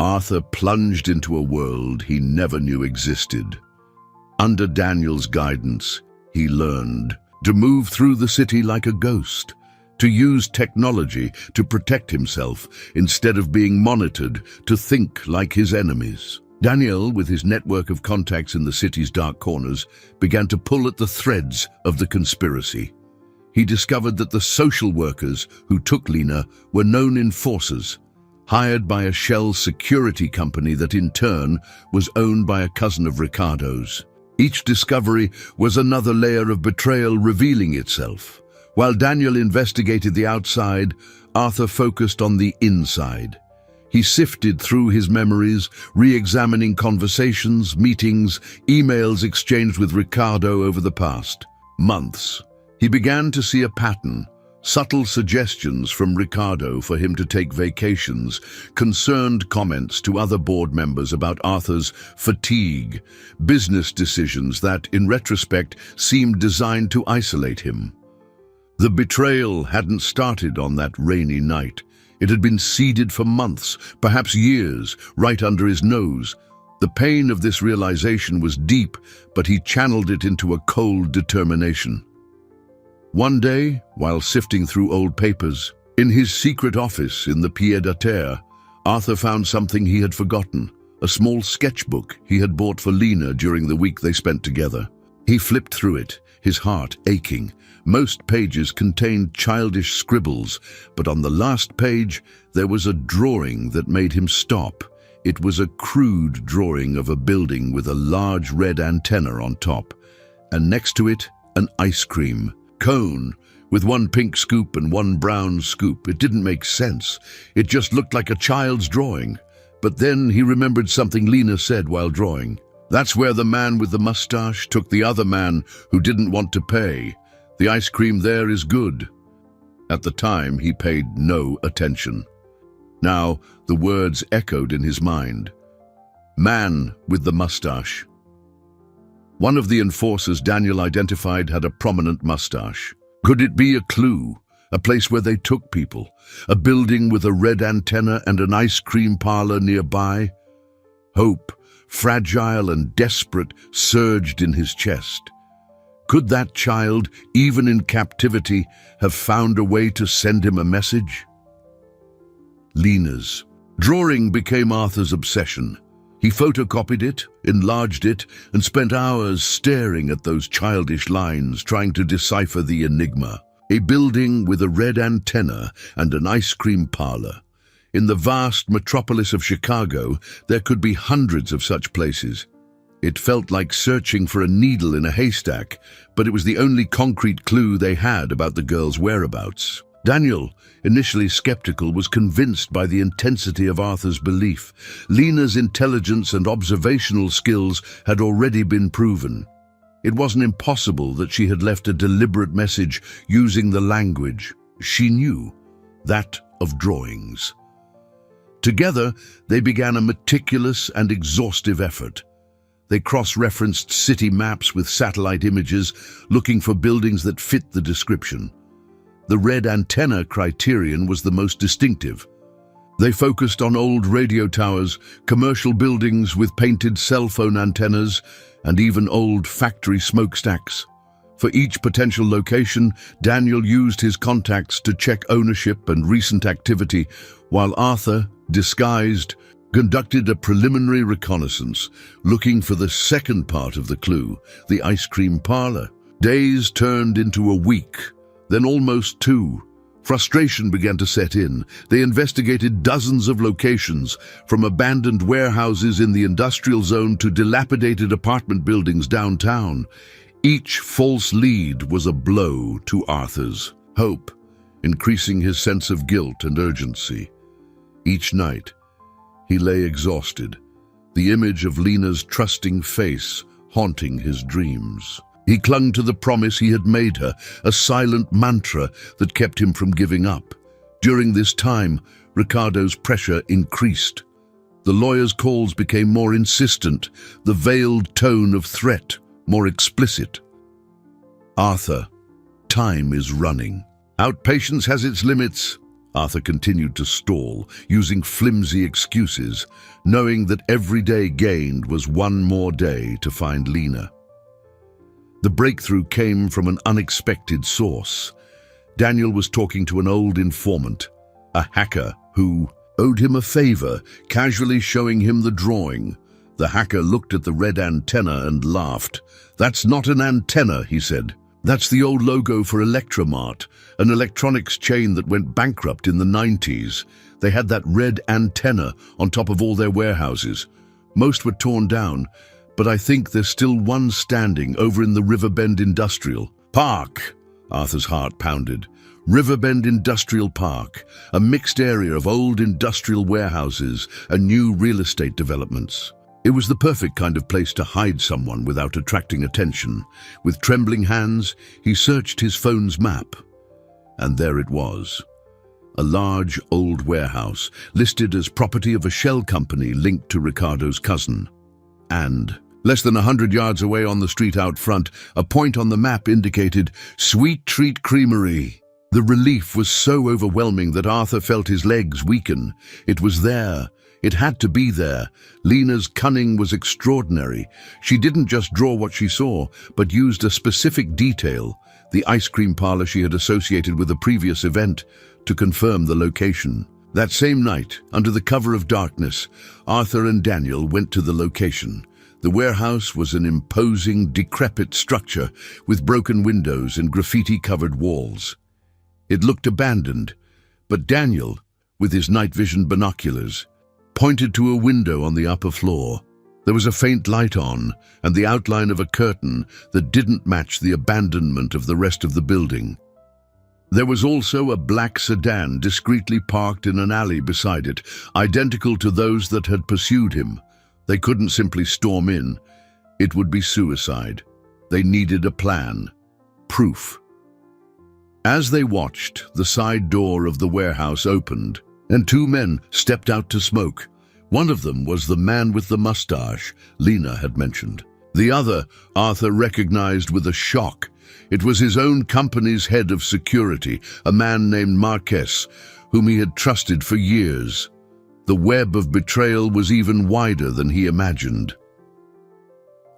Arthur plunged into a world he never knew existed. Under Daniel's guidance, he learned to move through the city like a ghost, to use technology to protect himself instead of being monitored, to think like his enemies. Daniel, with his network of contacts in the city's dark corners, began to pull at the threads of the conspiracy. He discovered that the social workers who took Lena were known enforcers, hired by a shell security company that in turn was owned by a cousin of Ricardo's. Each discovery was another layer of betrayal revealing itself. While Daniel investigated the outside, Arthur focused on the inside. He sifted through his memories, re-examining conversations, meetings, emails exchanged with Ricardo over the past months. He began to see a pattern, subtle suggestions from Ricardo for him to take vacations, concerned comments to other board members about Arthur's fatigue, business decisions that, in retrospect, seemed designed to isolate him. The betrayal hadn't started on that rainy night. It had been seeded for months, perhaps years, right under his nose. The pain of this realization was deep, but he channeled it into a cold determination. One day, while sifting through old papers, in his secret office in the pied-à-terre, Arthur found something he had forgotten, a small sketchbook he had bought for Lena during the week they spent together. He flipped through it, his heart aching. Most pages contained childish scribbles, but on the last page there was a drawing that made him stop. It was a crude drawing of a building with a large red antenna on top, and next to it, an ice cream cone with one pink scoop and one brown scoop. It didn't make sense. It just looked like a child's drawing. But then he remembered something Lena said while drawing. That's where the man with the mustache took the other man who didn't want to pay. The ice cream there is good. At the time, he paid no attention. Now, the words echoed in his mind. Man with the mustache. One of the enforcers Daniel identified had a prominent mustache. Could it be a clue? A place where they took people? A building with a red antenna and an ice cream parlor nearby? Hope, fragile and desperate, surged in his chest. Could that child, even in captivity, have found a way to send him a message? Lena's drawing became Arthur's obsession. He photocopied it, enlarged it, and spent hours staring at those childish lines, trying to decipher the enigma. A building with a red antenna and an ice cream parlor. In the vast metropolis of Chicago, there could be hundreds of such places. It felt like searching for a needle in a haystack, but it was the only concrete clue they had about the girl's whereabouts. Daniel, initially skeptical, was convinced by the intensity of Arthur's belief. Lena's intelligence and observational skills had already been proven. It wasn't impossible that she had left a deliberate message using the language she knew, that of drawings. Together, they began a meticulous and exhaustive effort. They cross-referenced city maps with satellite images, looking for buildings that fit the description. The red antenna criterion was the most distinctive. They focused on old radio towers, commercial buildings with painted cell phone antennas, and even old factory smokestacks. For each potential location, Daniel used his contacts to check ownership and recent activity, while Arthur, disguised, conducted a preliminary reconnaissance, looking for the second part of the clue, the ice cream parlor. Days turned into a week, then almost two. Frustration began to set in. They investigated dozens of locations, from abandoned warehouses in the industrial zone to dilapidated apartment buildings downtown. Each false lead was a blow to Arthur's hope, increasing his sense of guilt and urgency. Each night, he lay exhausted, the image of Lena's trusting face haunting his dreams. He clung to the promise he had made her, a silent mantra that kept him from giving up. During this time, Ricardo's pressure increased. The lawyer's calls became more insistent, the veiled tone of threat more explicit. Arthur, time is running. Outpatience has its limits. Arthur continued to stall, using flimsy excuses, knowing that every day gained was one more day to find Lena. The breakthrough came from an unexpected source. Daniel was talking to an old informant, a hacker who owed him a favor, casually showing him the drawing. The hacker looked at the red antenna and laughed. "That's not an antenna," he said. "That's the old logo for Electromart, an electronics chain that went bankrupt in the 90s. They had that red antenna on top of all their warehouses. Most were torn down, but I think there's still one standing over in the Riverbend Industrial Park." Arthur's heart pounded. Riverbend Industrial Park, a mixed area of old industrial warehouses and new real estate developments. It was the perfect kind of place to hide someone without attracting attention. With trembling hands, he searched his phone's map. And there it was. A large old warehouse, listed as property of a shell company linked to Ricardo's cousin. And less than 100 yards away on the street out front, a point on the map indicated Sweet Treat Creamery. The relief was so overwhelming that Arthur felt his legs weaken. It was there. It had to be there. Lena's cunning was extraordinary. She didn't just draw what she saw, but used a specific detail, the ice cream parlor she had associated with a previous event, to confirm the location. That same night, under the cover of darkness, Arthur and Daniel went to the location. The warehouse was an imposing, decrepit structure with broken windows and graffiti-covered walls. It looked abandoned, but Daniel, with his night vision binoculars, pointed to a window on the upper floor. There was a faint light on, and the outline of a curtain that didn't match the abandonment of the rest of the building. There was also a black sedan discreetly parked in an alley beside it, identical to those that had pursued him. They couldn't simply storm in. It would be suicide. They needed a plan. Proof. As they watched, the side door of the warehouse opened, and two men stepped out to smoke. One of them was the man with the mustache Lena had mentioned. The other, Arthur recognized with a shock. It was his own company's head of security, a man named Marquez, whom he had trusted for years. The web of betrayal was even wider than he imagined.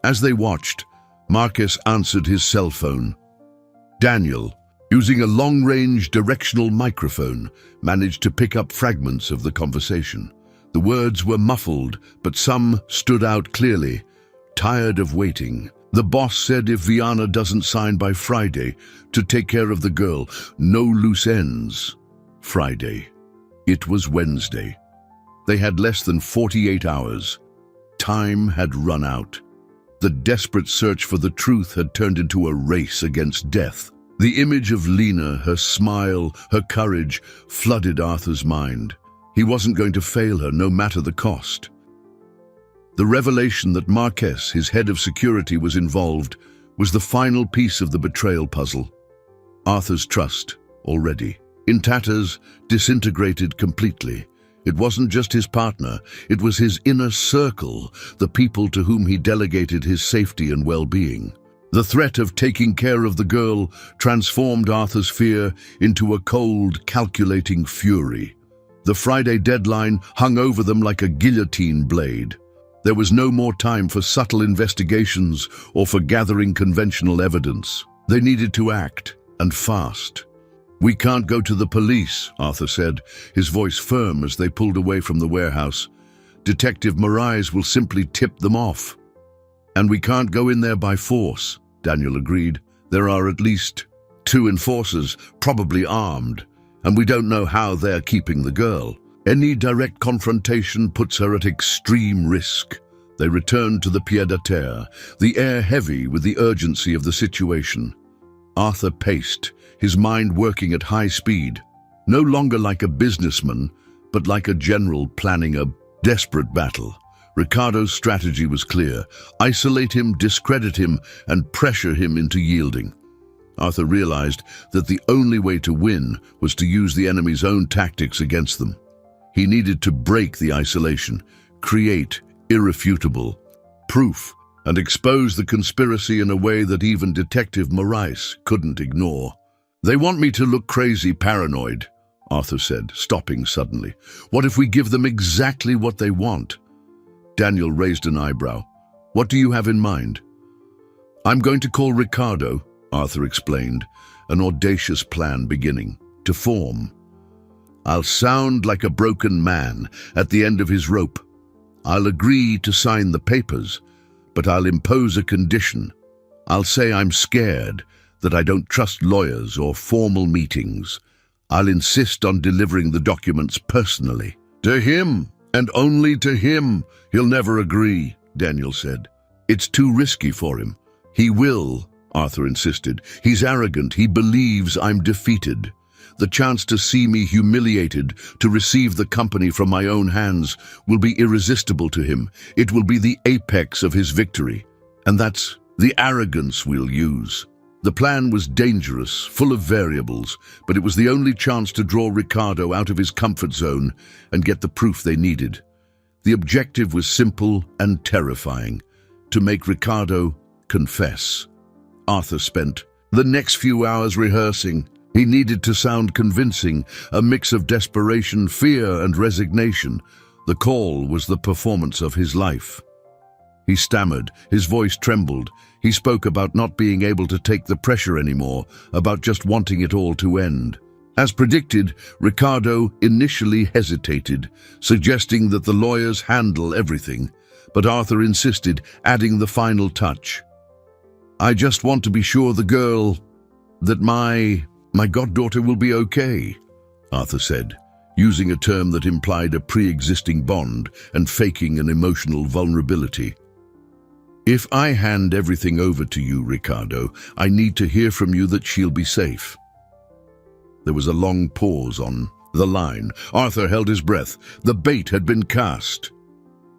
As they watched, Marquez answered his cell phone. Daniel, using a long-range directional microphone, managed to pick up fragments of the conversation. The words were muffled, but some stood out clearly. Tired of waiting. The boss said if Viana doesn't sign by Friday to take care of the girl, no loose ends. Friday. It was Wednesday. They had less than 48 hours. Time had run out. The desperate search for the truth had turned into a race against death. The image of Lena, her smile, her courage, flooded Arthur's mind. He wasn't going to fail her, no matter the cost. The revelation that Marquez, his head of security, was involved was the final piece of the betrayal puzzle. Arthur's trust, already in tatters, disintegrated completely. It wasn't just his partner, it was his inner circle, the people to whom he delegated his safety and well-being. The threat of taking care of the girl transformed Arthur's fear into a cold, calculating fury. The Friday deadline hung over them like a guillotine blade. There was no more time for subtle investigations or for gathering conventional evidence. They needed to act, and fast. "We can't go to the police," Arthur said, his voice firm as they pulled away from the warehouse. "Detective Moraes will simply tip them off." "And we can't go in there by force," Daniel agreed. "There are at least 2 enforcers, probably armed, and we don't know how they're keeping the girl. Any direct confrontation puts her at extreme risk." They returned to the pied-à-terre, the air heavy with the urgency of the situation. Arthur paced, his mind working at high speed, no longer like a businessman, but like a general planning a desperate battle. Ricardo's strategy was clear: isolate him, discredit him, and pressure him into yielding. Arthur realized that the only way to win was to use the enemy's own tactics against them. He needed to break the isolation, create irrefutable proof, and expose the conspiracy in a way that even Detective Moraes couldn't ignore. "They want me to look crazy paranoid," Arthur said, stopping suddenly. "What if we give them exactly what they want?" Daniel raised an eyebrow. "What do you have in mind?" "I'm going to call Ricardo," Arthur explained, an audacious plan beginning to form. "I'll sound like a broken man at the end of his rope. I'll agree to sign the papers, but I'll impose a condition. I'll say I'm scared, that I don't trust lawyers or formal meetings. I'll insist on delivering the documents personally." "To him, and only to him. He'll never agree," Daniel said. "It's too risky for him." "He will," Arthur insisted. "He's arrogant. He believes I'm defeated. The chance to see me humiliated, to receive the company from my own hands, will be irresistible to him. It will be the apex of his victory. And that's the arrogance we'll use." The plan was dangerous, full of variables, but it was the only chance to draw Ricardo out of his comfort zone and get the proof they needed. The objective was simple and terrifying: to make Ricardo confess. Arthur spent the next few hours rehearsing. He needed to sound convincing, a mix of desperation, fear, and resignation. The call was the performance of his life. He stammered, his voice trembled. He spoke about not being able to take the pressure anymore, about just wanting it all to end. As predicted, Ricardo initially hesitated, suggesting that the lawyers handle everything, but Arthur insisted, adding the final touch. "I just want to be sure that my goddaughter will be okay," Arthur said, using a term that implied a pre-existing bond and faking an emotional vulnerability. "If I hand everything over to you, Ricardo, I need to hear from you that she'll be safe." There was a long pause on the line. Arthur held his breath. The bait had been cast.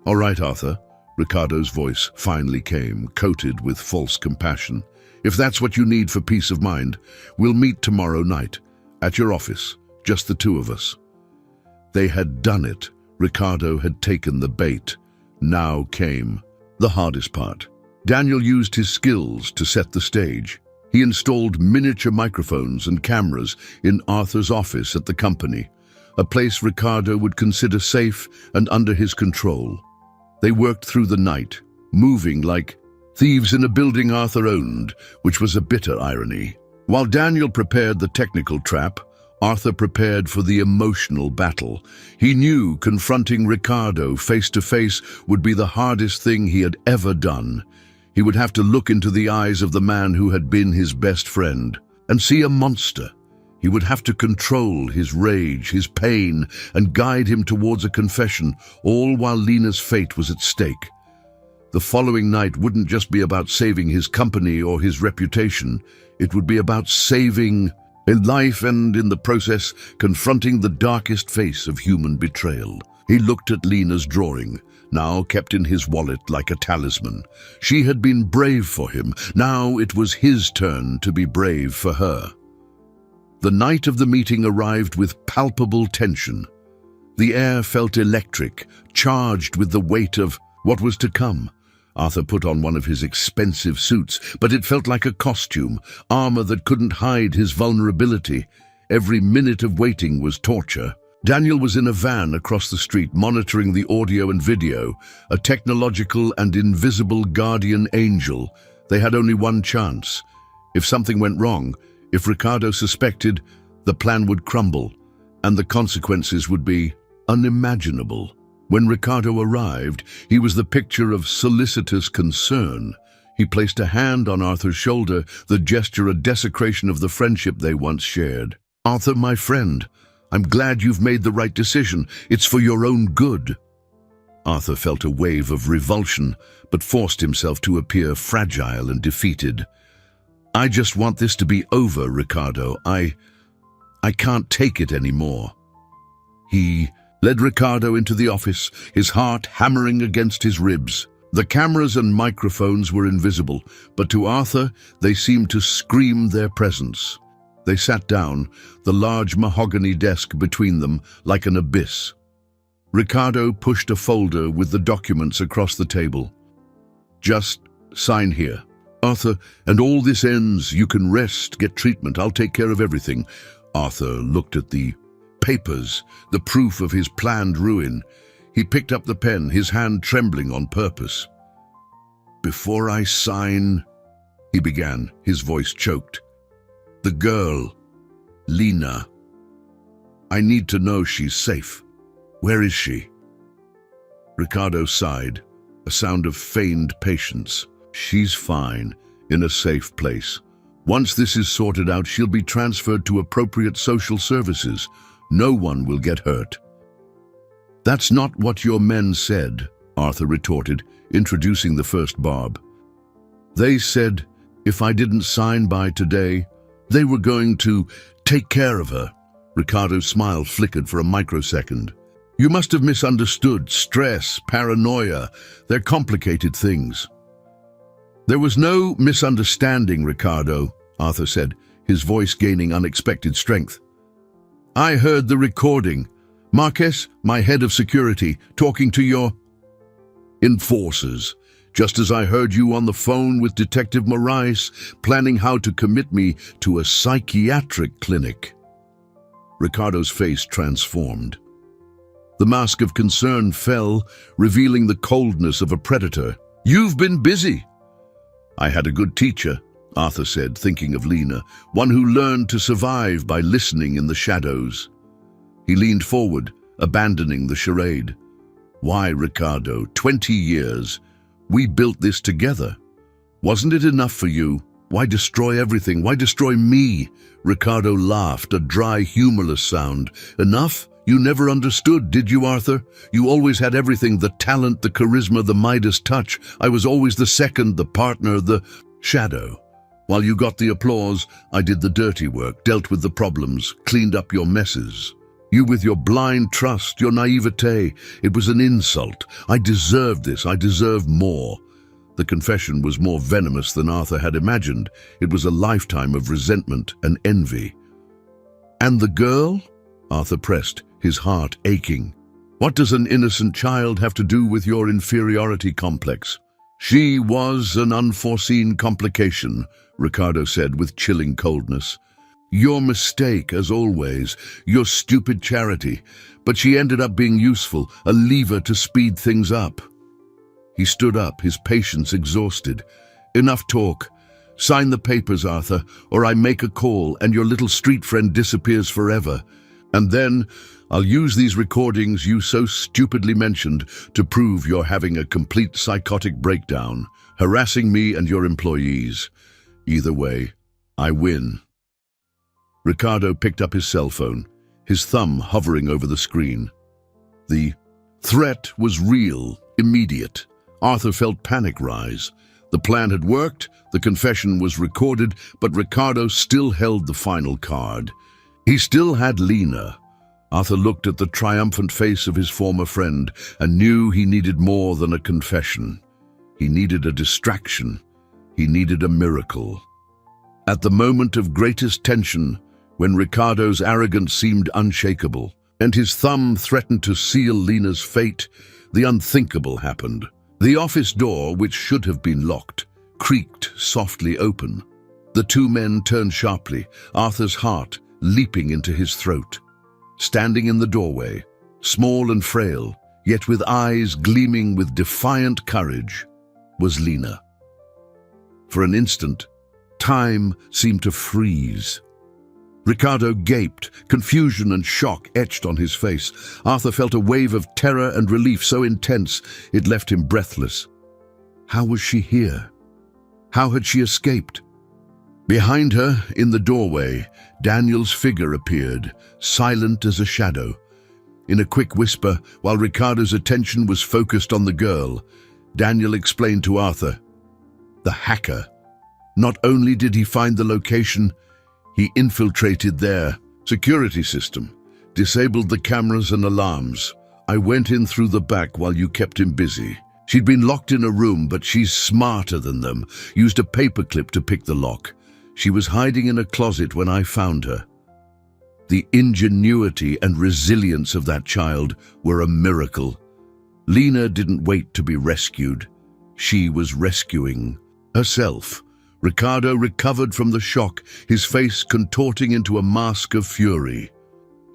"All right, Arthur," Ricardo's voice finally came, coated with false compassion. "If that's what you need for peace of mind, we'll meet tomorrow night, at your office, just the two of us." They had done it. Ricardo had taken the bait. Now came the hardest part. Daniel used his skills to set the stage. He installed miniature microphones and cameras in Arthur's office at the company, a place Ricardo would consider safe and under his control. They worked through the night, moving like thieves in a building Arthur owned, which was a bitter irony. While Daniel prepared the technical trap, Arthur prepared for the emotional battle. He knew confronting Ricardo face to face would be the hardest thing he had ever done. He would have to look into the eyes of the man who had been his best friend and see a monster. He would have to control his rage, his pain, and guide him towards a confession, all while Lena's fate was at stake. The following night wouldn't just be about saving his company or his reputation. It would be about saving a life and, in the process, confronting the darkest face of human betrayal. He looked at Lena's drawing, now kept in his wallet like a talisman. She had been brave for him. Now it was his turn to be brave for her. The night of the meeting arrived with palpable tension. The air felt electric, charged with the weight of what was to come. Arthur put on one of his expensive suits, but it felt like a costume, armor that couldn't hide his vulnerability. Every minute of waiting was torture. Daniel was in a van across the street, monitoring the audio and video, a technological and invisible guardian angel. They had only one chance. If something went wrong, if Ricardo suspected, the plan would crumble, and the consequences would be unimaginable. When Ricardo arrived, he was the picture of solicitous concern. He placed a hand on Arthur's shoulder, the gesture a desecration of the friendship they once shared. "Arthur, my friend, I'm glad you've made the right decision. It's for your own good." Arthur felt a wave of revulsion, but forced himself to appear fragile and defeated. "I just want this to be over, Ricardo. I can't take it anymore." He led Ricardo into the office, his heart hammering against his ribs. The cameras and microphones were invisible, but to Arthur, they seemed to scream their presence. They sat down, the large mahogany desk between them like an abyss. Ricardo pushed a folder with the documents across the table. "Just sign here. Arthur, and all this ends. You can rest, get treatment. I'll take care of everything." Arthur looked at the papers, the proof of his planned ruin. He picked up the pen, his hand trembling on purpose. "Before I sign," he began, his voice choked. "The girl, Lena. I need to know she's safe. Where is she?" Ricardo sighed, a sound of feigned patience. "She's fine, in a safe place. Once this is sorted out, she'll be transferred to appropriate social services. No one will get hurt." "That's not what your men said," Arthur retorted, introducing the first barb. "They said if I didn't sign by today, they were going to take care of her." Ricardo's smile flickered for a microsecond. "You must have misunderstood. Stress, paranoia, they're complicated things." "There was no misunderstanding, Ricardo," Arthur said, his voice gaining unexpected strength. "I heard the recording. Marquez, my head of security, talking to your enforcers, just as I heard you on the phone with Detective Moraes, planning how to commit me to a psychiatric clinic." Ricardo's face transformed. The mask of concern fell, revealing the coldness of a predator. You've been busy. I had a good teacher, Arthur said, thinking of Lena, one who learned to survive by listening in the shadows. He leaned forward, abandoning the charade. Why, Ricardo, 20 years. We built this together. Wasn't it enough for you? Why destroy everything? Why destroy me? Ricardo laughed, a dry, humorless sound. Enough? You never understood, did you, Arthur? You always had everything, the talent, the charisma, the Midas touch. I was always the second, the partner, the shadow. While you got the applause, I did the dirty work, dealt with the problems, cleaned up your messes. You with your blind trust, your naivete. It was an insult. I deserved this. I deserve more. The confession was more venomous than Arthur had imagined. It was a lifetime of resentment and envy. And the girl? Arthur pressed, his heart aching. What does an innocent child have to do with your inferiority complex? She was an unforeseen complication, Ricardo said with chilling coldness. Your mistake, as always, your stupid charity. But she ended up being useful, a lever to speed things up. He stood up, his patience exhausted. Enough talk. Sign the papers, Arthur, or I make a call and your little street friend disappears forever. And then I'll use these recordings you so stupidly mentioned to prove you're having a complete psychotic breakdown, harassing me and your employees. Either way, I win. Ricardo picked up his cell phone, his thumb hovering over the screen. The threat was real, immediate. Arthur felt panic rise. The plan had worked, the confession was recorded, but Ricardo still held the final card. He still had Lena. Arthur looked at the triumphant face of his former friend and knew he needed more than a confession. He needed a distraction. He needed a miracle. At the moment of greatest tension, when Ricardo's arrogance seemed unshakable, and his thumb threatened to seal Lena's fate, the unthinkable happened. The office door, which should have been locked, creaked softly open. The two men turned sharply, Arthur's heart leaping into his throat. Standing in the doorway, small and frail, yet with eyes gleaming with defiant courage, was Lena. For an instant, time seemed to freeze. Ricardo gaped, confusion and shock etched on his face. Arthur felt a wave of terror and relief so intense it left him breathless. How was she here? How had she escaped? Behind her, in the doorway, Daniel's figure appeared, silent as a shadow. In a quick whisper, while Ricardo's attention was focused on the girl, Daniel explained to Arthur, the hacker. Not only did he find the location, he infiltrated their security system, disabled the cameras and alarms. I went in through the back while you kept him busy. She'd been locked in a room, but she's smarter than them, used a paperclip to pick the lock. She was hiding in a closet when I found her. The ingenuity and resilience of that child were a miracle. Lena didn't wait to be rescued. She was rescuing herself. Ricardo recovered from the shock, his face contorting into a mask of fury.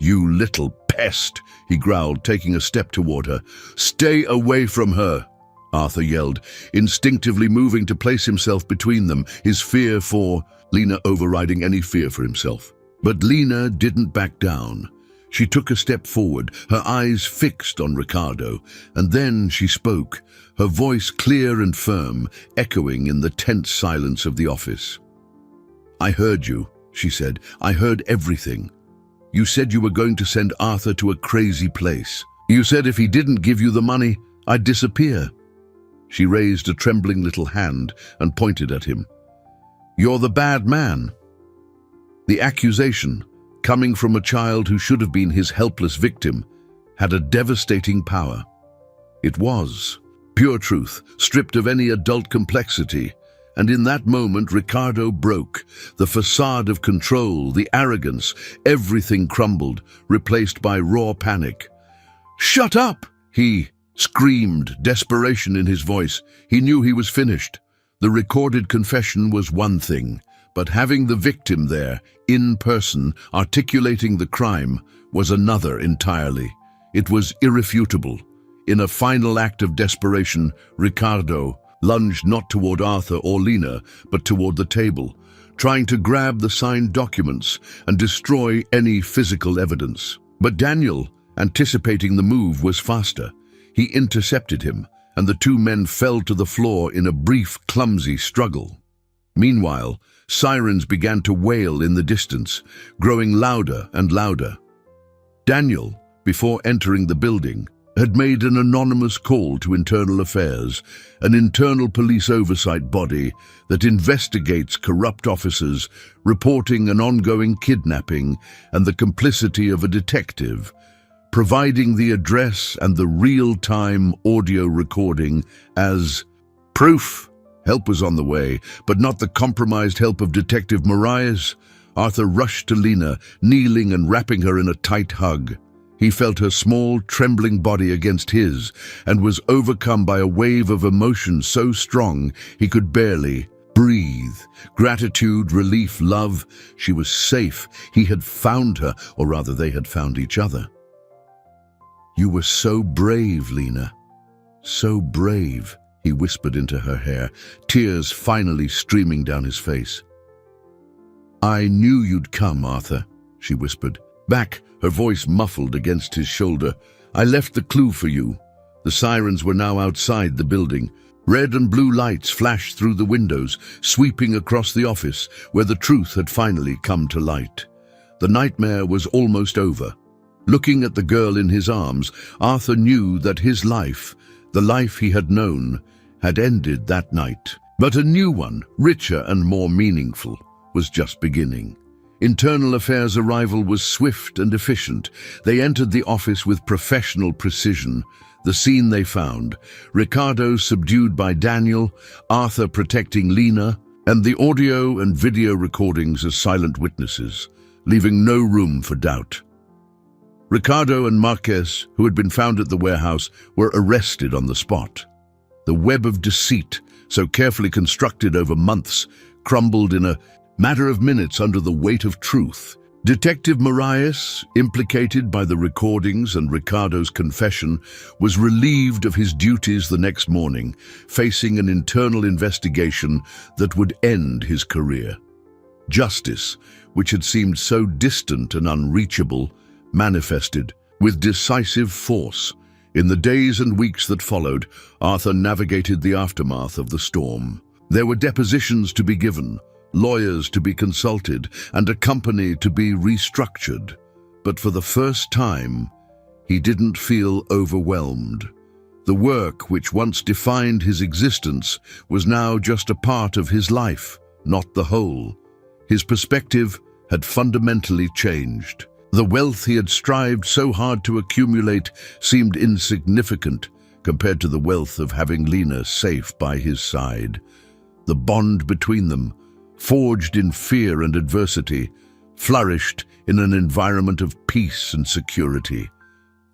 You little pest, he growled, taking a step toward her. Stay away from her, Arthur yelled, instinctively moving to place himself between them, his fear for Lena overriding any fear for himself. But Lena didn't back down. She took a step forward, her eyes fixed on Ricardo, and then she spoke, her voice clear and firm, echoing in the tense silence of the office. I heard you, she said. I heard everything. You said you were going to send Arthur to a crazy place. You said if he didn't give you the money, I'd disappear. She raised a trembling little hand and pointed at him. You're the bad man. The accusation, coming from a child who should have been his helpless victim, had a devastating power. It was pure truth, stripped of any adult complexity, and in that moment Ricardo broke. The facade of control, the arrogance, everything crumbled, replaced by raw panic. Shut up! He screamed, desperation in his voice. He knew he was finished. The recorded confession was one thing, but having the victim there, in person, articulating the crime, was another entirely. It was irrefutable. In a final act of desperation, Ricardo lunged not toward Arthur or Lena, but toward the table, trying to grab the signed documents and destroy any physical evidence. But Daniel, anticipating the move, was faster. He intercepted him, and the two men fell to the floor in a brief, clumsy struggle. Meanwhile, sirens began to wail in the distance, growing louder and louder. Daniel, before entering the building, had made an anonymous call to Internal Affairs, an internal police oversight body that investigates corrupt officers, reporting an ongoing kidnapping and the complicity of a detective, providing the address and the real-time audio recording as proof. Help was on the way, but not the compromised help of Detective Marias. Arthur rushed to Lena, kneeling and wrapping her in a tight hug. He felt her small, trembling body against his and was overcome by a wave of emotion so strong he could barely breathe. Gratitude, relief, love. She was safe. He had found her, or rather they had found each other. "You were so brave, Lena. So brave," he whispered into her hair, tears finally streaming down his face. "I knew you'd come, Arthur," she whispered. Back, her voice muffled against his shoulder. "I left the clue for you." The sirens were now outside the building. Red and blue lights flashed through the windows, sweeping across the office, where the truth had finally come to light. The nightmare was almost over. Looking at the girl in his arms, Arthur knew that his life, the life he had known, had ended that night. But a new one, richer and more meaningful, was just beginning. Internal Affairs' arrival was swift and efficient. They entered the office with professional precision. The scene they found: Ricardo subdued by Daniel, Arthur protecting Lena, and the audio and video recordings as silent witnesses, leaving no room for doubt. Ricardo and Marquez, who had been found at the warehouse, were arrested on the spot. The web of deceit, so carefully constructed over months, crumbled in a matter of minutes under the weight of truth. Detective Marias, implicated by the recordings and Ricardo's confession, was relieved of his duties the next morning, facing an internal investigation that would end his career. Justice, which had seemed so distant and unreachable, manifested with decisive force. In the days and weeks that followed, Arthur navigated the aftermath of the storm. There were depositions to be given, lawyers to be consulted, and a company to be restructured. But for the first time, he didn't feel overwhelmed. The work which once defined his existence was now just a part of his life, not the whole. His perspective had fundamentally changed. The wealth he had strived so hard to accumulate seemed insignificant compared to the wealth of having Lena safe by his side. The bond between them, forged in fear and adversity, flourished in an environment of peace and security.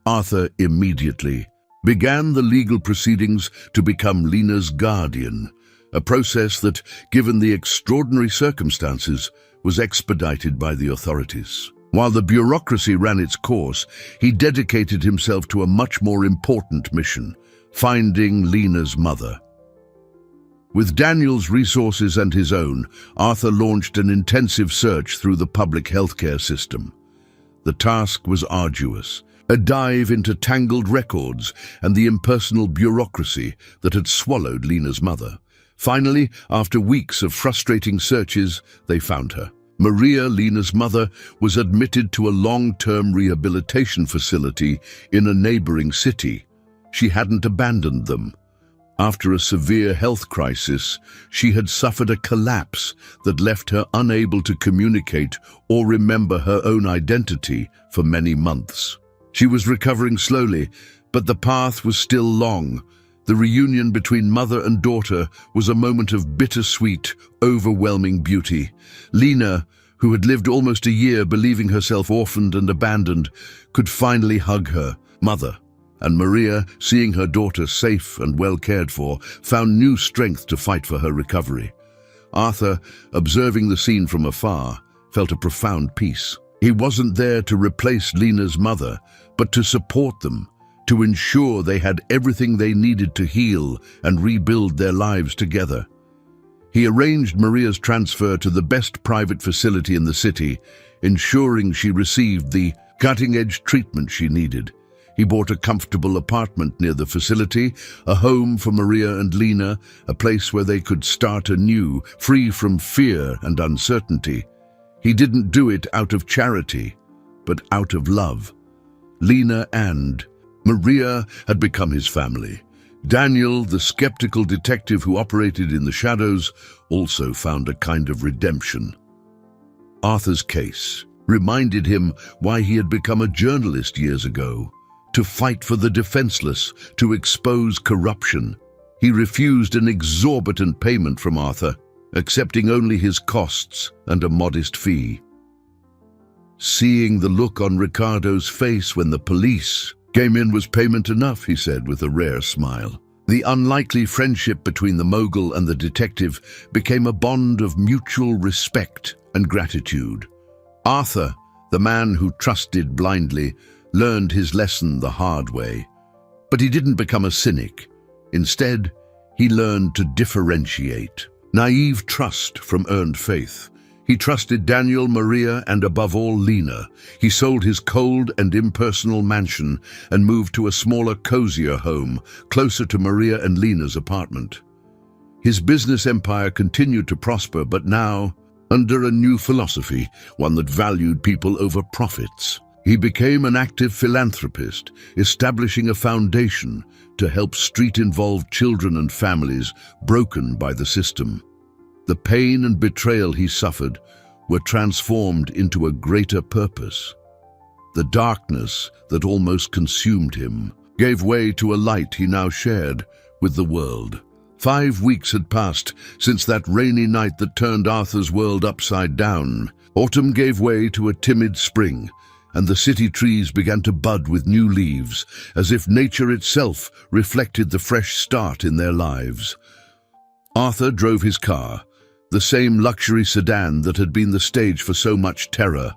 Arthur immediately began the legal proceedings to become Lena's guardian, a process that, given the extraordinary circumstances, was expedited by the authorities. While the bureaucracy ran its course, he dedicated himself to a much more important mission: finding Lena's mother. With Daniel's resources and his own, Arthur launched an intensive search through the public healthcare system. The task was arduous, a dive into tangled records and the impersonal bureaucracy that had swallowed Lena's mother. Finally, after weeks of frustrating searches, they found her. Maria, Lena's mother, was admitted to a long-term rehabilitation facility in a neighboring city. She hadn't abandoned them. After a severe health crisis, she had suffered a collapse that left her unable to communicate or remember her own identity for many months. She was recovering slowly, but the path was still long. The reunion between mother and daughter was a moment of bittersweet, overwhelming beauty. Lena, who had lived almost a year believing herself orphaned and abandoned, could finally hug her mother. And Maria, seeing her daughter safe and well cared for, found new strength to fight for her recovery. Arthur, observing the scene from afar, felt a profound peace. He wasn't there to replace Lena's mother, but to support them, to ensure they had everything they needed to heal and rebuild their lives together. He arranged Maria's transfer to the best private facility in the city, ensuring she received the cutting-edge treatment she needed. He bought a comfortable apartment near the facility, a home for Maria and Lena, a place where they could start anew, free from fear and uncertainty. He didn't do it out of charity, but out of love. Lena and Maria had become his family. Daniel, the skeptical detective who operated in the shadows, also found a kind of redemption. Arthur's case reminded him why he had become a journalist years ago, to fight for the defenseless, to expose corruption. He refused an exorbitant payment from Arthur, accepting only his costs and a modest fee. Seeing the look on Ricardo's face when the police came in was payment enough, he said with a rare smile. The unlikely friendship between the mogul and the detective became a bond of mutual respect and gratitude. Arthur, the man who trusted blindly, learned his lesson the hard way. But he didn't become a cynic. Instead, he learned to differentiate naive trust from earned faith. He trusted Daniel, Maria, and above all, Lena. He sold his cold and impersonal mansion and moved to a smaller, cozier home, closer to Maria and Lena's apartment. His business empire continued to prosper, but now, under a new philosophy, one that valued people over profits. He became an active philanthropist, establishing a foundation to help street-involved children and families broken by the system. The pain and betrayal he suffered were transformed into a greater purpose. The darkness that almost consumed him gave way to a light he now shared with the world. 5 weeks had passed since that rainy night that turned Arthur's world upside down. Autumn gave way to a timid spring, and the city trees began to bud with new leaves, as if nature itself reflected the fresh start in their lives. Arthur drove his car, the same luxury sedan that had been the stage for so much terror.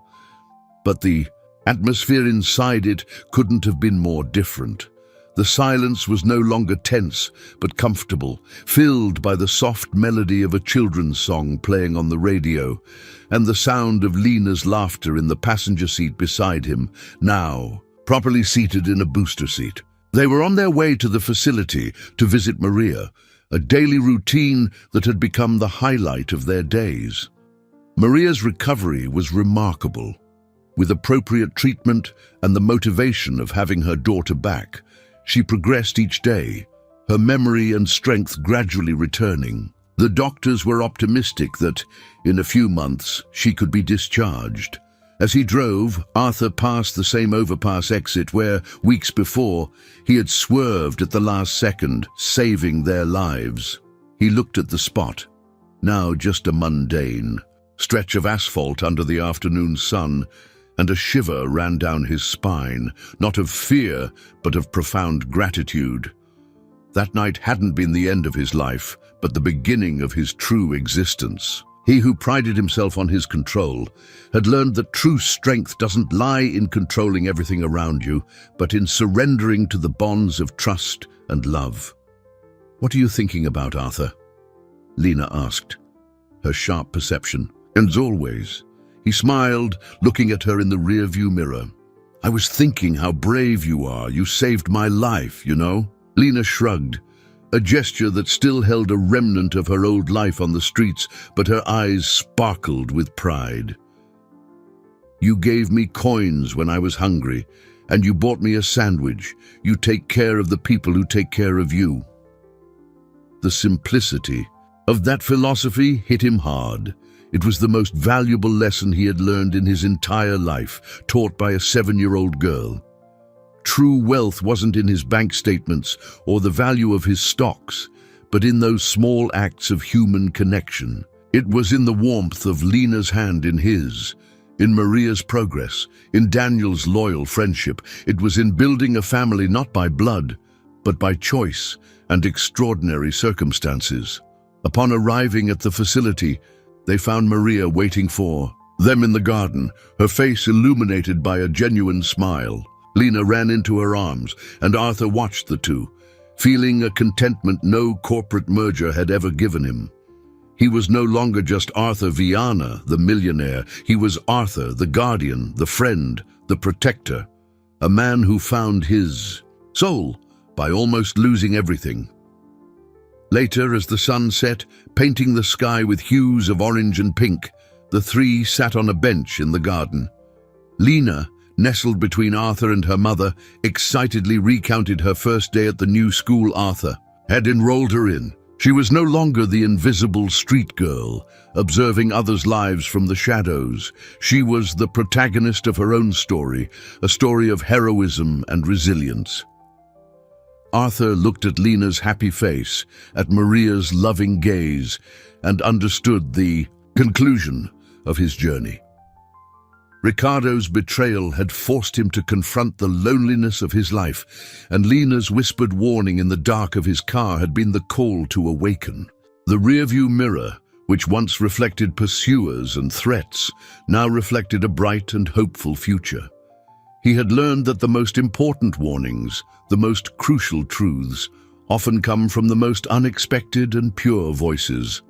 But the atmosphere inside it couldn't have been more different. The silence was no longer tense, but comfortable, filled by the soft melody of a children's song playing on the radio, and the sound of Lena's laughter in the passenger seat beside him, now properly seated in a booster seat. They were on their way to the facility to visit Maria, a daily routine that had become the highlight of their days. Maria's recovery was remarkable. With appropriate treatment and the motivation of having her daughter back, she progressed each day, her memory and strength gradually returning. The doctors were optimistic that, in a few months, she could be discharged. As he drove, Arthur passed the same overpass exit where, weeks before, he had swerved at the last second, saving their lives. He looked at the spot, now just a mundane stretch of asphalt under the afternoon sun, and a shiver ran down his spine, not of fear, but of profound gratitude. That night hadn't been the end of his life, but the beginning of his true existence. He who prided himself on his control had learned that true strength doesn't lie in controlling everything around you, but in surrendering to the bonds of trust and love. "What are you thinking about, Arthur?" Lena asked, her sharp perception. And as always, he smiled, looking at her in the rearview mirror. "I was thinking how brave you are. You saved my life, you know." Lena shrugged, a gesture that still held a remnant of her old life on the streets, but her eyes sparkled with pride. "You gave me coins when I was hungry, and you bought me a sandwich. You take care of the people who take care of you." The simplicity of that philosophy hit him hard. It was the most valuable lesson he had learned in his entire life, taught by a 7-year-old girl. True wealth wasn't in his bank statements or the value of his stocks, but in those small acts of human connection. It was in the warmth of Lena's hand in his, in Maria's progress, in Daniel's loyal friendship. It was in building a family not by blood, but by choice and extraordinary circumstances. Upon arriving at the facility, they found Maria waiting for them in the garden, her face illuminated by a genuine smile. Lena ran into her arms, and Arthur watched the two, feeling a contentment no corporate merger had ever given him. He was no longer just Arthur Viana, the millionaire. He was Arthur, the guardian, the friend, the protector, a man who found his soul by almost losing everything. Later, as the sun set, painting the sky with hues of orange and pink, the three sat on a bench in the garden. Lena, nestled between Arthur and her mother, excitedly recounted her first day at the new school Arthur had enrolled her in. She was no longer the invisible street girl, observing others' lives from the shadows. She was the protagonist of her own story, a story of heroism and resilience. Arthur looked at Lena's happy face, at Maria's loving gaze, and understood the conclusion of his journey. Ricardo's betrayal had forced him to confront the loneliness of his life, and Lena's whispered warning in the dark of his car had been the call to awaken. The rearview mirror, which once reflected pursuers and threats, now reflected a bright and hopeful future. He had learned that the most important warnings, the most crucial truths, often come from the most unexpected and pure voices,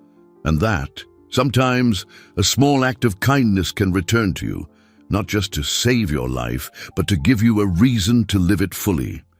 and that, sometimes, a small act of kindness can return to you, not just to save your life, but to give you a reason to live it fully.